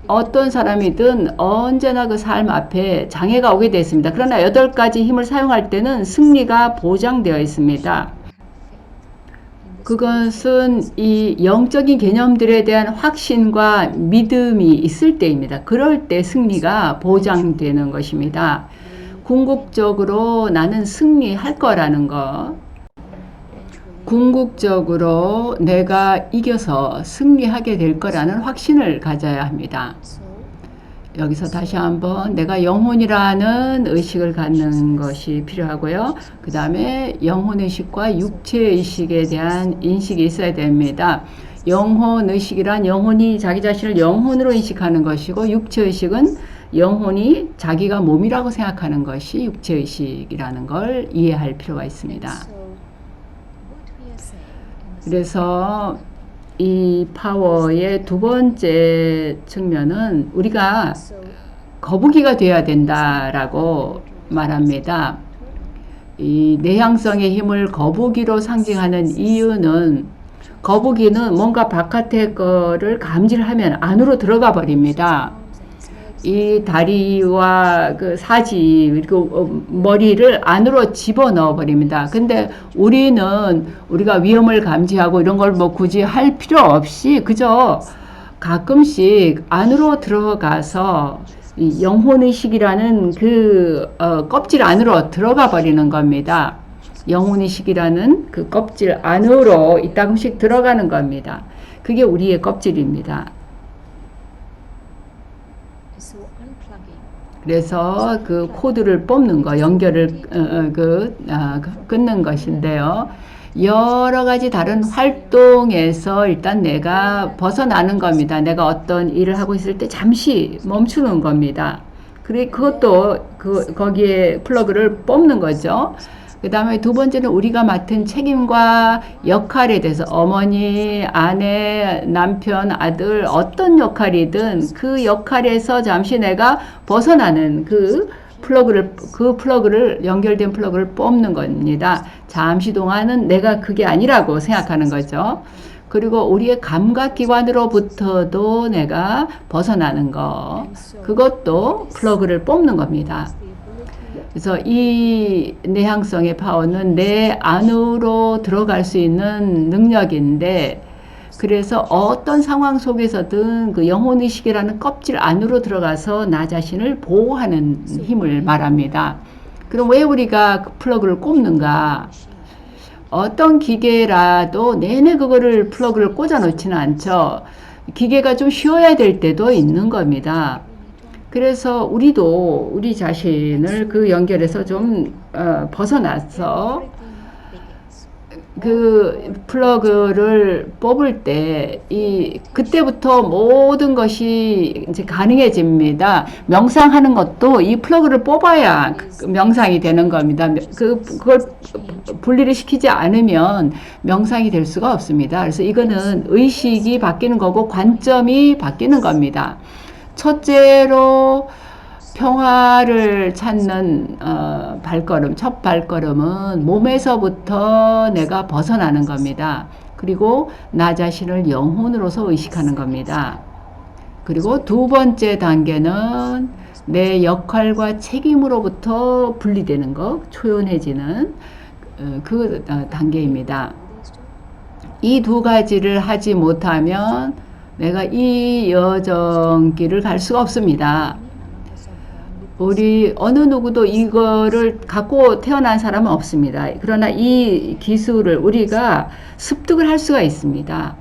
어떤 사람이든 언제나 그 삶 앞에 장애가 오게 되어 있습니다. 그러나 8가지 힘을 사용할 때는 승리가 보장되어 있습니다. 그것은 이 영적인 개념들에 대한 확신과 믿음이 있을 때입니다. 그럴 때 승리가 보장되는 것입니다. 궁극적으로 나는 승리할 거라는 것, 궁극적으로 내가 이겨서 승리하게 될 거라는 확신을 가져야 합니다. 여기서 다시 한번 내가 영혼이라는 의식을 갖는 것이 필요하고요. 그 다음에 영혼의식과 육체의식에 대한 인식이 있어야 됩니다. 영혼의식이란 영혼이 자기 자신을 영혼으로 인식하는 것이고 육체의식은 영혼이 자기가 몸이라고 생각하는 것이 육체의식이라는 걸 이해할 필요가 있습니다. 그래서 이 파워의 두 번째 측면은 우리가 거북이가 되어야 된다라고 말합니다. 이 내향성의 힘을 거북이로 상징하는 이유는 거북이는 뭔가 바깥의 거를 감지를 하면 안으로 들어가 버립니다. 이 다리와 그 사지 그리고 머리를 안으로 집어넣어 버립니다. 근데 우리는 우리가 위험을 감지하고 이런 걸 뭐 굳이 할 필요 없이 그저 가끔씩 안으로 들어가서 이 영혼의식이라는 그 껍질 안으로 들어가 버리는 겁니다. 영혼의식이라는 그 껍질 안으로 이따금씩 들어가는 겁니다. 그게 우리의 껍질입니다. 그래서 그 코드를 뽑는 거, 연결을 끊는 것인데요. 여러 가지 다른 활동에서 일단 내가 벗어나는 겁니다. 내가 어떤 일을 하고 있을 때 잠시 멈추는 겁니다. 그것도 거기에 플러그를 뽑는 거죠. 그 다음에 두 번째는 우리가 맡은 책임과 역할에 대해서 어머니, 아내, 남편, 아들 어떤 역할이든 그 역할에서 잠시 내가 벗어나는 그 플러그를 연결된 플러그를 뽑는 겁니다. 잠시 동안은 내가 그게 아니라고 생각하는 거죠. 그리고 우리의 감각기관으로부터도 내가 벗어나는 거, 그것도 플러그를 뽑는 겁니다. 그래서 이 내향성의 파워는 내 안으로 들어갈 수 있는 능력인데, 그래서 어떤 상황 속에서든 그 영혼의식이라는 껍질 안으로 들어가서 나 자신을 보호하는 힘을 말합니다. 그럼 왜 우리가 그 플러그를 꼽는가? 어떤 기계라도 내내 그거를 플러그를 꽂아 놓지는 않죠. 기계가 좀 쉬어야 될 때도 있는 겁니다. 그래서 우리도 우리 자신을 그 연결에서 좀 벗어나서 그 플러그를 뽑을 때 그때부터 모든 것이 이제 가능해집니다. 명상하는 것도 이 플러그를 뽑아야 명상이 되는 겁니다. 그걸 분리를 시키지 않으면 명상이 될 수가 없습니다. 그래서 이거는 의식이 바뀌는 거고 관점이 바뀌는 겁니다. 첫째로 평화를 찾는 첫 발걸음은 몸에서부터 내가 벗어나는 겁니다. 그리고 나 자신을 영혼으로서 의식하는 겁니다. 그리고 두 번째 단계는 내 역할과 책임으로부터 분리되는 것, 초연해지는 그 단계입니다. 이 두 가지를 하지 못하면 내가 이 여정길을 갈 수가 없습니다. 우리 어느 누구도 이거를 갖고 태어난 사람은 없습니다. 그러나 이 기술을 우리가 습득을 할 수가 있습니다.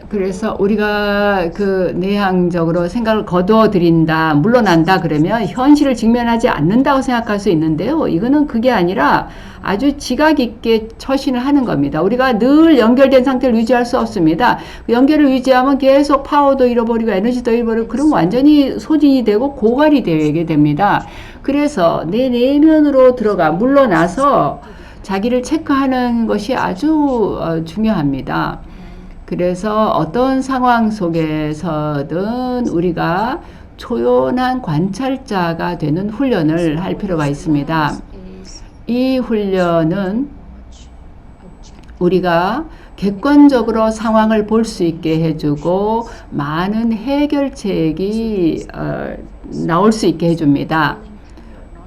그래서 우리가 그 내향적으로 생각을 거두어들인다, 물러난다 그러면 현실을 직면하지 않는다고 생각할 수 있는데요. 이거는 그게 아니라 아주 지각 있게 처신을 하는 겁니다. 우리가 늘 연결된 상태를 유지할 수 없습니다. 그 연결을 유지하면 계속 파워도 잃어버리고 에너지도 잃어버리고 그럼 완전히 소진이 되고 고갈이 되게 됩니다. 그래서 내 내면으로 들어가 물러나서 자기를 체크하는 것이 아주 중요합니다. 그래서 어떤 상황 속에서든 우리가 초연한 관찰자가 되는 훈련을 할 필요가 있습니다. 이 훈련은 우리가 객관적으로 상황을 볼 수 있게 해주고 많은 해결책이 나올 수 있게 해줍니다.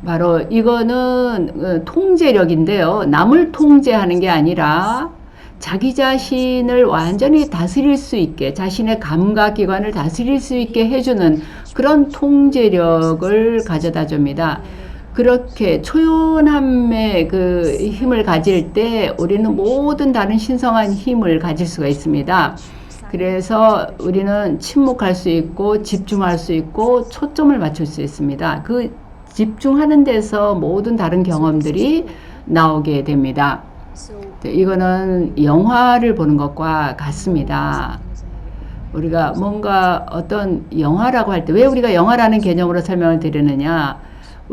바로 이거는 통제력인데요. 남을 통제하는 게 아니라 자기 자신을 완전히 다스릴 수 있게, 자신의 감각기관을 다스릴 수 있게 해주는 그런 통제력을 가져다 줍니다. 그렇게 초연함의 그 힘을 가질 때 우리는 모든 다른 신성한 힘을 가질 수가 있습니다. 그래서 우리는 침묵할 수 있고 집중할 수 있고 초점을 맞출 수 있습니다. 그 집중하는 데서 모든 다른 경험들이 나오게 됩니다. 이거는 영화를 보는 것과 같습니다. 우리가 뭔가 어떤 영화라고 할 때 왜 우리가 영화라는 개념으로 설명을 드리느냐,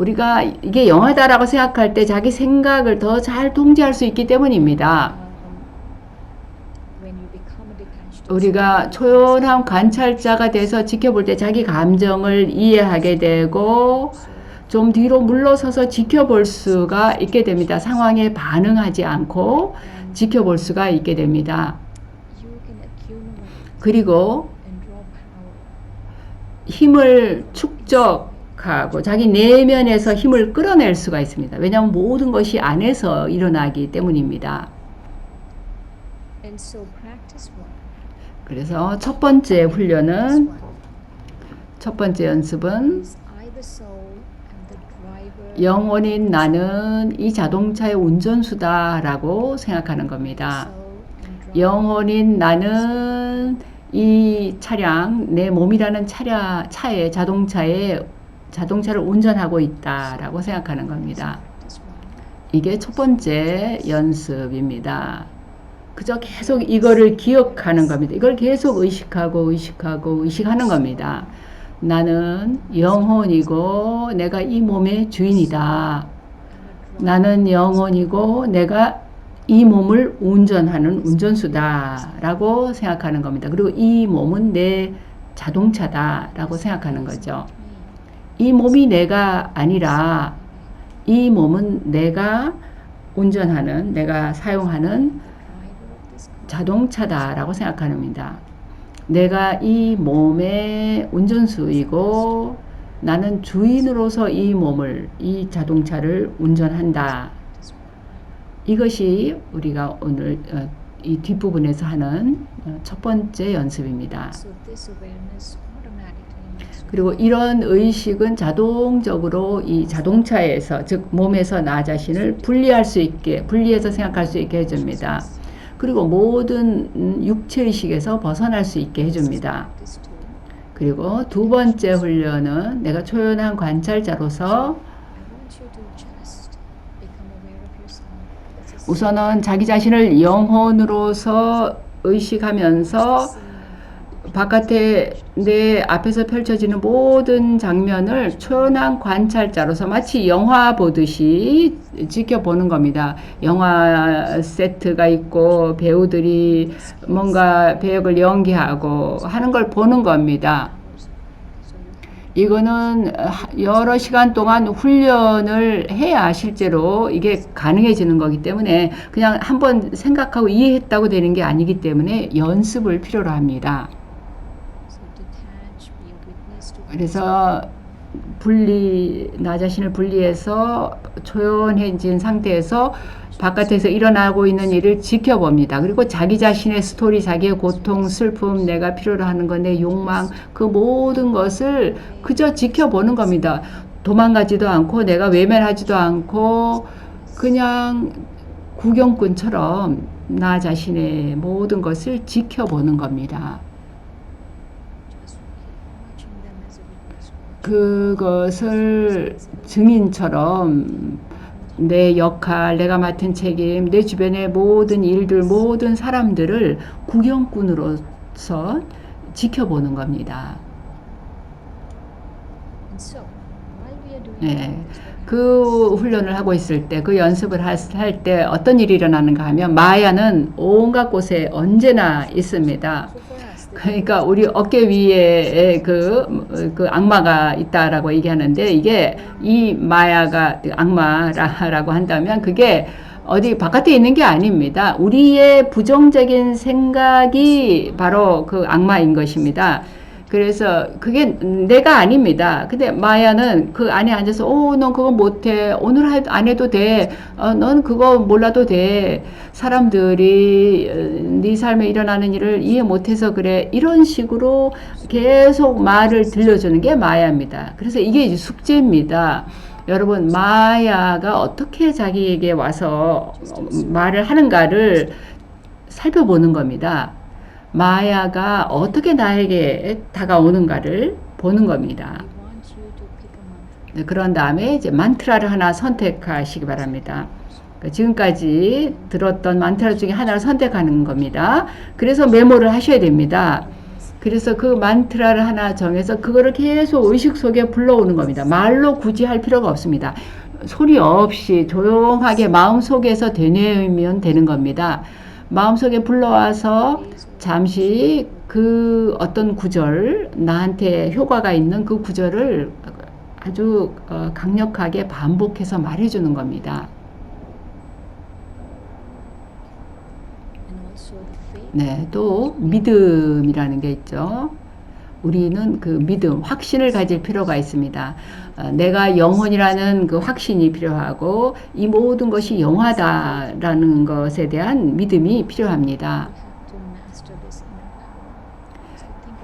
우리가 이게 영화다라고 생각할 때 자기 생각을 더 잘 통제할 수 있기 때문입니다. 우리가 초연한 관찰자가 돼서 지켜볼 때 자기 감정을 이해하게 되고 좀 뒤로 물러서서 지켜볼 수가 있게 됩니다. 상황에 반응하지 않고 지켜볼 수가 있게 됩니다. 그리고 힘을 축적하고 자기 내면에서 힘을 끌어낼 수가 있습니다. 왜냐하면 모든 것이 안에서 일어나기 때문입니다. 그래서 첫 번째 훈련은, 첫 번째 연습은 영혼인 나는 이 자동차의 운전수다라고 생각하는 겁니다. 영혼인 나는 이 차량, 내 몸이라는 차에 자동차를 운전하고 있다라고 생각하는 겁니다. 이게 첫 번째 연습입니다. 그저 계속 이거를 기억하는 겁니다. 이걸 계속 의식하는 겁니다. 나는 영혼이고 내가 이 몸의 주인이다. 나는 영혼이고 내가 이 몸을 운전하는 운전수다 라고 생각하는 겁니다. 그리고 이 몸은 내 자동차다 라고 생각하는 거죠. 이 몸이 내가 아니라 이 몸은 내가 운전하는, 내가 사용하는 자동차다 라고 생각하는 겁니다. 내가 이 몸의 운전수이고 나는 주인으로서 이 몸을, 이 자동차를 운전한다. 이것이 우리가 오늘 이 뒷부분에서 하는 첫 번째 연습입니다. 그리고 이런 의식은 자동적으로 이 자동차에서, 즉 몸에서 나 자신을 분리해서 생각할 수 있게 해줍니다. 그리고 모든 육체의식에서 벗어날 수 있게 해줍니다. 그리고 두 번째 훈련은 내가 초연한 관찰자로서 우선은 자기 자신을 영혼으로서 의식하면서 바깥에 내 앞에서 펼쳐지는 모든 장면을 초연한 관찰자로서 마치 영화 보듯이 지켜보는 겁니다. 영화 세트가 있고 배우들이 뭔가 배역을 연기하고 하는 걸 보는 겁니다. 이거는 여러 시간 동안 훈련을 해야 실제로 이게 가능해지는 거기 때문에 그냥 한번 생각하고 이해했다고 되는 게 아니기 때문에 연습을 필요로 합니다. 그래서 나 자신을 분리해서 초연해진 상태에서 바깥에서 일어나고 있는 일을 지켜봅니다. 그리고 자기 자신의 스토리, 자기의 고통, 슬픔, 내가 필요로 하는 것, 내 욕망, 그 모든 것을 그저 지켜보는 겁니다. 도망가지도 않고 내가 외면하지도 않고 그냥 구경꾼처럼 나 자신의 모든 것을 지켜보는 겁니다. 그것을 증인처럼 내 역할, 내가 맡은 책임, 내 주변의 모든 일들, 모든 사람들을 구경꾼으로서 지켜보는 겁니다. 네. 그 훈련을 하고 있을 때, 그 연습을 할 때 어떤 일이 일어나는가 하면 마야는 온갖 곳에 언제나 있습니다. 그러니까 우리 어깨 위에 그 악마가 있다라고 얘기하는데 이게 이 마야가 악마라고 한다면 그게 어디 바깥에 있는 게 아닙니다. 우리의 부정적인 생각이 바로 그 악마인 것입니다. 그래서 그게 내가 아닙니다. 근데 마야는 그 안에 앉아서 넌 그거 못해. 오늘 안 해도 돼. 넌 그거 몰라도 돼. 사람들이 네 삶에 일어나는 일을 이해 못해서 그래. 이런 식으로 계속 말을 들려주는 게 마야입니다. 그래서 이게 이제 숙제입니다. 여러분, 마야가 어떻게 자기에게 와서 말을 하는가를 살펴보는 겁니다. 마야가 어떻게 나에게 다가오는가를 보는 겁니다. 네, 그런 다음에 이제 만트라를 하나 선택하시기 바랍니다. 지금까지 들었던 만트라 중에 하나를 선택하는 겁니다. 그래서 메모를 하셔야 됩니다. 그래서 그 만트라를 하나 정해서 그거를 계속 의식 속에 불러오는 겁니다. 말로 굳이 할 필요가 없습니다. 소리 없이 조용하게 마음속에서 되뇌면 되는 겁니다. 마음속에 불러와서 잠시 그 어떤 구절, 나한테 효과가 있는 그 구절을 아주 강력하게 반복해서 말해주는 겁니다. 네, 또 믿음이라는 게 있죠. 우리는 그 믿음, 확신을 가질 필요가 있습니다. 내가 영혼이라는 그 확신이 필요하고 이 모든 것이 영화다라는 것에 대한 믿음이 필요합니다.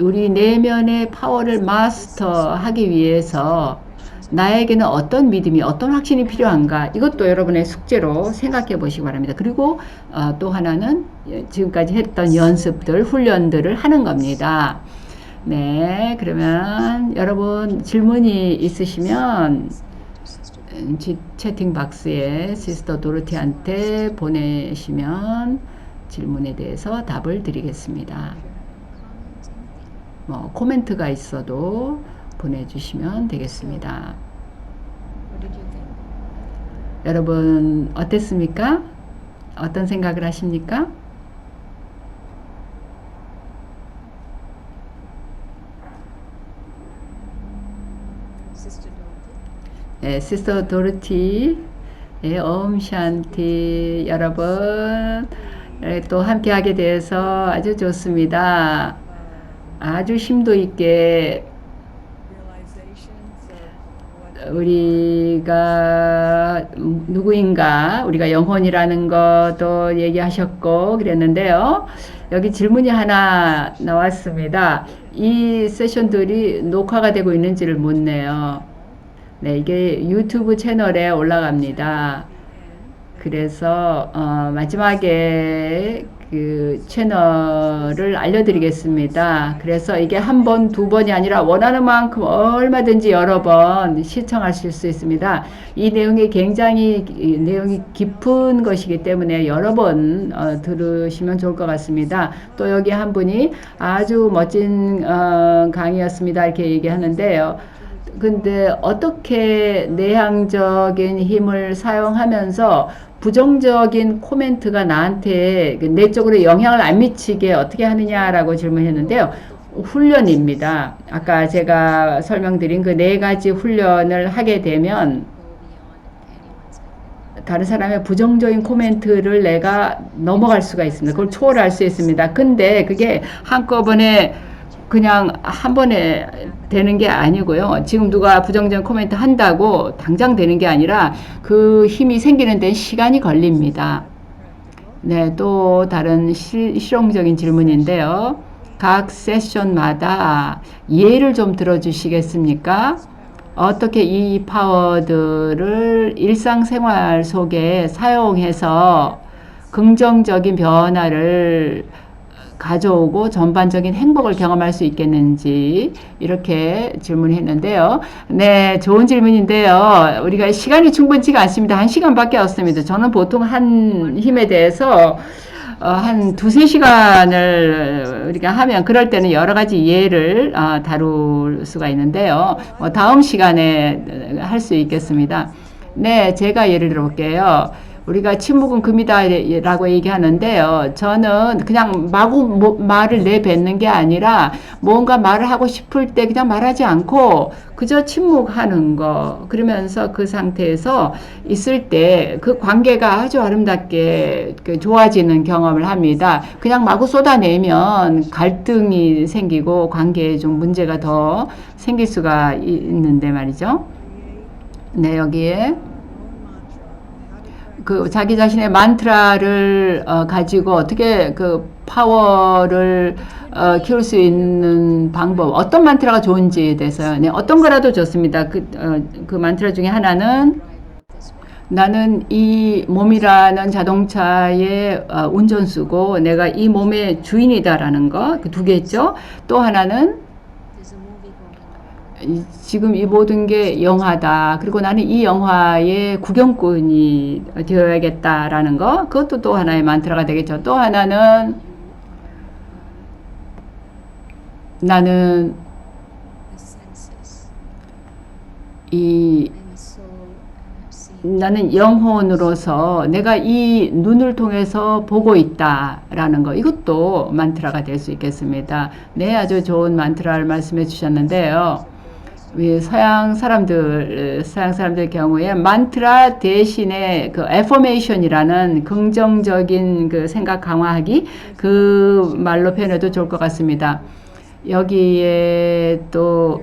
우리 내면의 파워를 마스터하기 위해서 나에게는 어떤 믿음이, 어떤 확신이 필요한가, 이것도 여러분의 숙제로 생각해 보시기 바랍니다. 그리고 또 하나는 지금까지 했던 연습들, 훈련들을 하는 겁니다. 네, 그러면 여러분 질문이 있으시면 채팅 박스에 시스터 도로티한테 보내시면 질문에 대해서 답을 드리겠습니다. 뭐 코멘트가 있어도 보내주시면 되겠습니다. 여러분 어땠습니까? 어떤 생각을 하십니까? 네, 시스터 도르티, 네, 옴샨티 여러분 또 함께 하게 되어서 아주 좋습니다. 아주 심도 있게 우리가 누구인가, 우리가 영혼이라는 것도 얘기하셨고 그랬는데요. 여기 질문이 하나 나왔습니다. 이 세션들이 녹화가 되고 있는지를 묻네요. 네, 이게 유튜브 채널에 올라갑니다. 그래서 마지막에 그 채널을 알려드리겠습니다. 그래서 이게 한 번, 두 번이 아니라 원하는 만큼 얼마든지 여러 번 시청하실 수 있습니다. 이 내용이 굉장히 내용이 깊은 것이기 때문에 여러 번 들으시면 좋을 것 같습니다. 또 여기 한 분이 아주 멋진 강의였습니다. 이렇게 얘기하는데요. 근데 어떻게 내향적인 힘을 사용하면서 부정적인 코멘트가 나한테 내적으로 영향을 안 미치게 어떻게 하느냐라고 질문했는데요. 훈련입니다. 아까 제가 설명드린 그 네 가지 훈련을 하게 되면 다른 사람의 부정적인 코멘트를 내가 넘어갈 수가 있습니다. 그걸 초월할 수 있습니다. 근데 그게 한꺼번에 그냥 한 번에 되는 게 아니고요. 지금 누가 부정적인 코멘트 한다고 당장 되는 게 아니라 그 힘이 생기는 데는 시간이 걸립니다. 네, 또 다른 실용적인 질문인데요. 각 세션마다 예를 좀 들어주시겠습니까? 어떻게 이 파워들을 일상생활 속에 사용해서 긍정적인 변화를 가져오고 전반적인 행복을 경험할 수 있겠는지 이렇게 질문했는데요. 네, 좋은 질문인데요. 우리가 시간이 충분치가 않습니다. 1시간밖에 없습니다. 저는 보통 한 힘에 대해서 한 두세 시간을 우리가 하면 그럴 때는 여러 가지 예를 다룰 수가 있는데요. 다음 시간에 할 수 있겠습니다. 네, 제가 예를 들어볼게요. 우리가 침묵은 금이다라고 얘기하는데요. 저는 그냥 마구 말을 내뱉는 게 아니라 뭔가 말을 하고 싶을 때 그냥 말하지 않고 그저 침묵하는 거. 그러면서 그 상태에서 있을 때 그 관계가 아주 아름답게 좋아지는 경험을 합니다. 그냥 마구 쏟아내면 갈등이 생기고 관계에 좀 문제가 더 생길 수가 있는데 말이죠. 네, 여기에 그 자기 자신의 만트라를 가지고 어떻게 그 파워를 키울 수 있는 방법, 어떤 만트라가 좋은지에 대해서, 네, 어떤 거라도 좋습니다. 그 만트라 중에 하나는 나는 이 몸이라는 자동차의 운전수고 내가 이 몸의 주인이다라는 거, 그 두 개죠. 또 하나는 지금 이 모든 게 영화다. 그리고 나는 이 영화의 구경꾼이 되어야겠다라는 거. 그것도 또 하나의 만트라가 되겠죠. 또 하나는 나는 이 나는 영혼으로서 내가 이 눈을 통해서 보고 있다라는 거, 이것도 만트라가 될 수 있겠습니다. 네, 아주 좋은 만트라를 말씀해 주셨는데요. 서양 사람들 경우에 만트라 대신에 그 애포메이션이라는 긍정적인 그 생각 강화하기, 그 말로 표현해도 좋을 것 같습니다. 여기에 또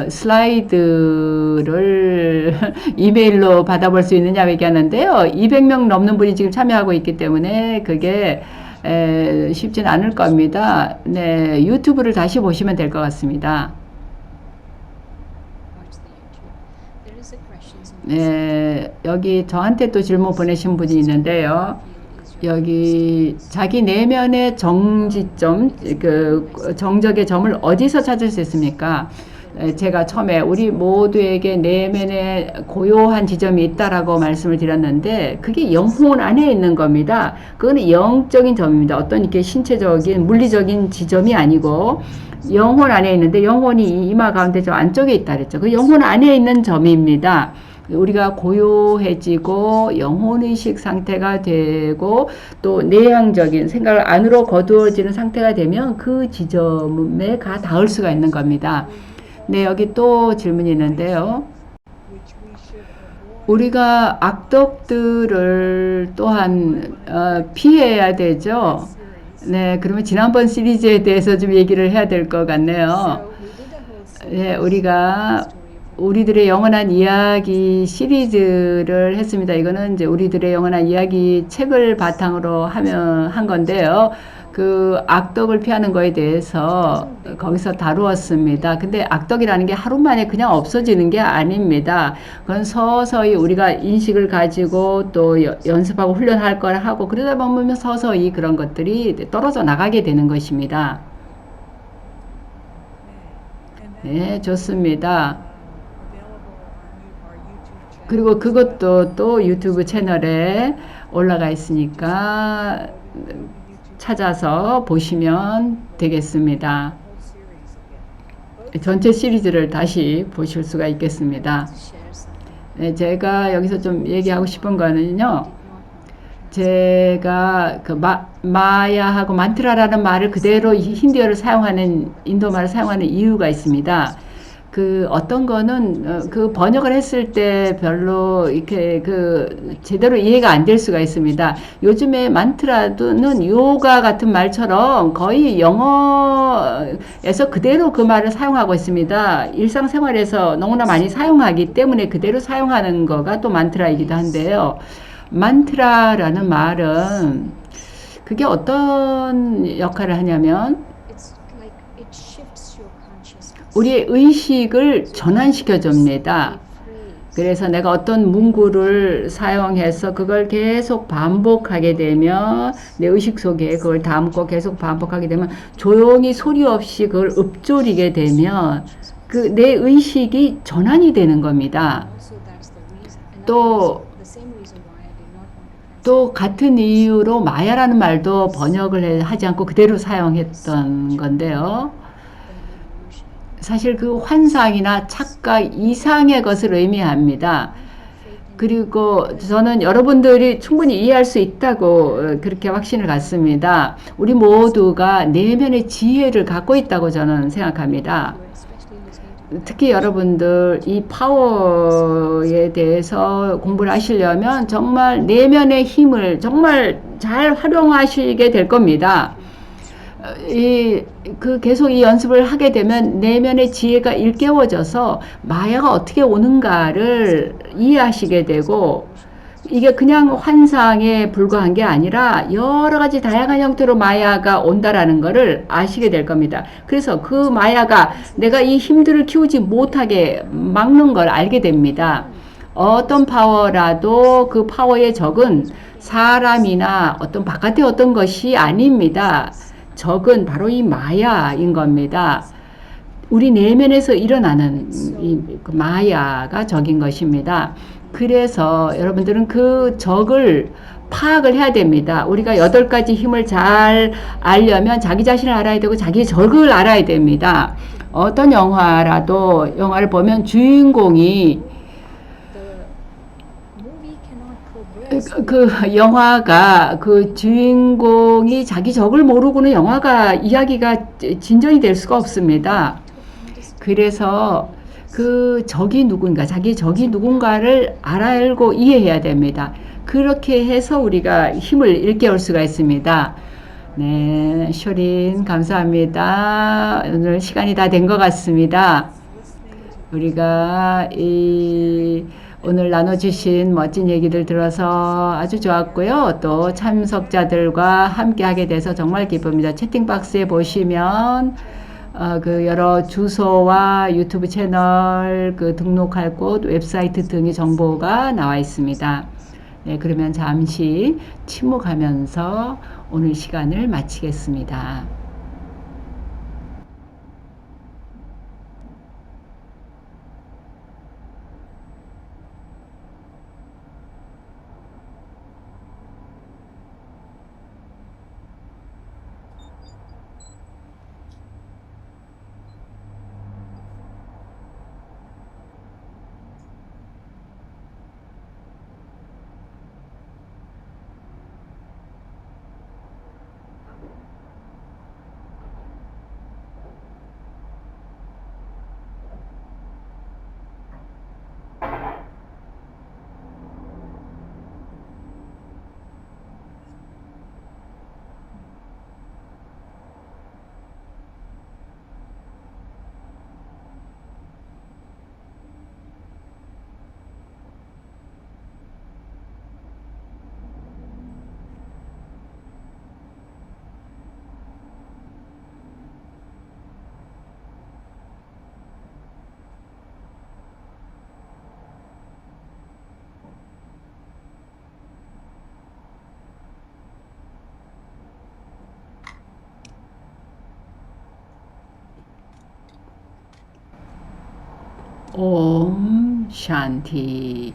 슬라이드를 이메일로 받아볼 수 있느냐 얘기하는데요. 200명 넘는 분이 지금 참여하고 있기 때문에 그게 쉽진 않을 겁니다. 네, 유튜브를 다시 보시면 될 것 같습니다. 네, 여기 저한테 또 질문 보내신 분이 있는데요. 여기 자기 내면의 정지점, 그 정적의 점을 어디서 찾을 수 있습니까? 제가 처음에 우리 모두에게 내면에 고요한 지점이 있다라고 말씀을 드렸는데, 그게 영혼 안에 있는 겁니다. 그거는 영적인 점입니다. 어떤 이렇게 신체적인 물리적인 지점이 아니고 영혼 안에 있는데, 영혼이 이마 가운데 저 안쪽에 있다 그랬죠. 그 영혼 안에 있는 점입니다. 우리가 고요해지고 영혼의식 상태가 되고 또 내향적인 생각을 안으로 거두어지는 상태가 되면 그 지점에 가 닿을 수가 있는 겁니다. 네, 여기 또 질문이 있는데요. 우리가 악덕들을 또한 피해야 되죠. 네, 그러면 지난번 시리즈에 대해서 좀 얘기를 해야 될 것 같네요. 네, 우리들의 영원한 이야기 시리즈를 했습니다. 이거는 이제 우리들의 영원한 이야기 책을 바탕으로 한 건데요. 그 악덕을 피하는 거에 대해서 거기서 다루었습니다. 근데 악덕이라는 게 하루 만에 그냥 없어지는 게 아닙니다. 그건 서서히 우리가 인식을 가지고 또 연습하고 훈련할 걸 하고 그러다 보면 서서히 그런 것들이 떨어져 나가게 되는 것입니다. 네, 좋습니다. 그리고 그것도 또 유튜브 채널에 올라가 있으니까 찾아서 보시면 되겠습니다. 전체 시리즈를 다시 보실 수가 있겠습니다. 네, 제가 여기서 좀 얘기하고 싶은 거는요. 제가 그 마야하고 만트라라는 말을 그대로 힌디어를 사용하는, 인도말을 사용하는 이유가 있습니다. 그 어떤 거는 그 번역을 했을 때 별로 이렇게 그 제대로 이해가 안 될 수가 있습니다. 요즘에 만트라는 요가 같은 말처럼 거의 영어에서 그대로 그 말을 사용하고 있습니다. 일상생활에서 너무나 많이 사용하기 때문에 그대로 사용하는 거가 또 만트라이기도 한데요. 만트라라는 말은 그게 어떤 역할을 하냐면 우리의 의식을 전환시켜 줍니다. 그래서 내가 어떤 문구를 사용해서 그걸 계속 반복하게 되면 내 의식 속에 그걸 담고 계속 반복하게 되면 조용히 소리 없이 그걸 읊조리게 되면 그 내 의식이 전환이 되는 겁니다. 또 같은 이유로 마야라는 말도 번역을 하지 않고 그대로 사용했던 건데요. 사실 그 환상이나 착각 이상의 것을 의미합니다. 그리고 저는 여러분들이 충분히 이해할 수 있다고 그렇게 확신을 갖습니다. 우리 모두가 내면의 지혜를 갖고 있다고 저는 생각합니다. 특히 여러분들 이 파워에 대해서 공부를 하시려면 정말 내면의 힘을 정말 잘 활용하시게 될 겁니다. 계속 이 연습을 하게 되면 내면의 지혜가 일깨워져서 마야가 어떻게 오는가를 이해하시게 되고, 이게 그냥 환상에 불과한 게 아니라 여러 가지 다양한 형태로 마야가 온다라는 것을 아시게 될 겁니다. 그래서 그 마야가 내가 이 힘들을 키우지 못하게 막는 걸 알게 됩니다. 어떤 파워라도 그 파워의 적은 사람이나 어떤 바깥의 어떤 것이 아닙니다. 적은 바로 이 마야인 겁니다. 우리 내면에서 일어나는 이 마야가 적인 것입니다. 그래서 여러분들은 그 적을 파악을 해야 됩니다. 우리가 8가지 힘을 잘 알려면 자기 자신을 알아야 되고 자기의 적을 알아야 됩니다. 어떤 영화라도 영화를 보면 주인공이 그 영화가 그 주인공이 자기 적을 모르고는 영화가 이야기가 진전이 될 수가 없습니다. 그래서 그 적이 누군가, 자기 적이 누군가를 알고 이해해야 됩니다. 그렇게 해서 우리가 힘을 일깨울 수가 있습니다. 네, 쇼린 감사합니다. 오늘 시간이 다 된 것 같습니다. 우리가 오늘 나눠주신 멋진 얘기들 들어서 아주 좋았고요. 또 참석자들과 함께 하게 돼서 정말 기쁩니다. 채팅박스에 보시면 그 여러 주소와 유튜브 채널 그 등록할 곳, 웹사이트 등의 정보가 나와 있습니다. 네, 그러면 잠시 침묵하면서 오늘 시간을 마치겠습니다. 옴 샨티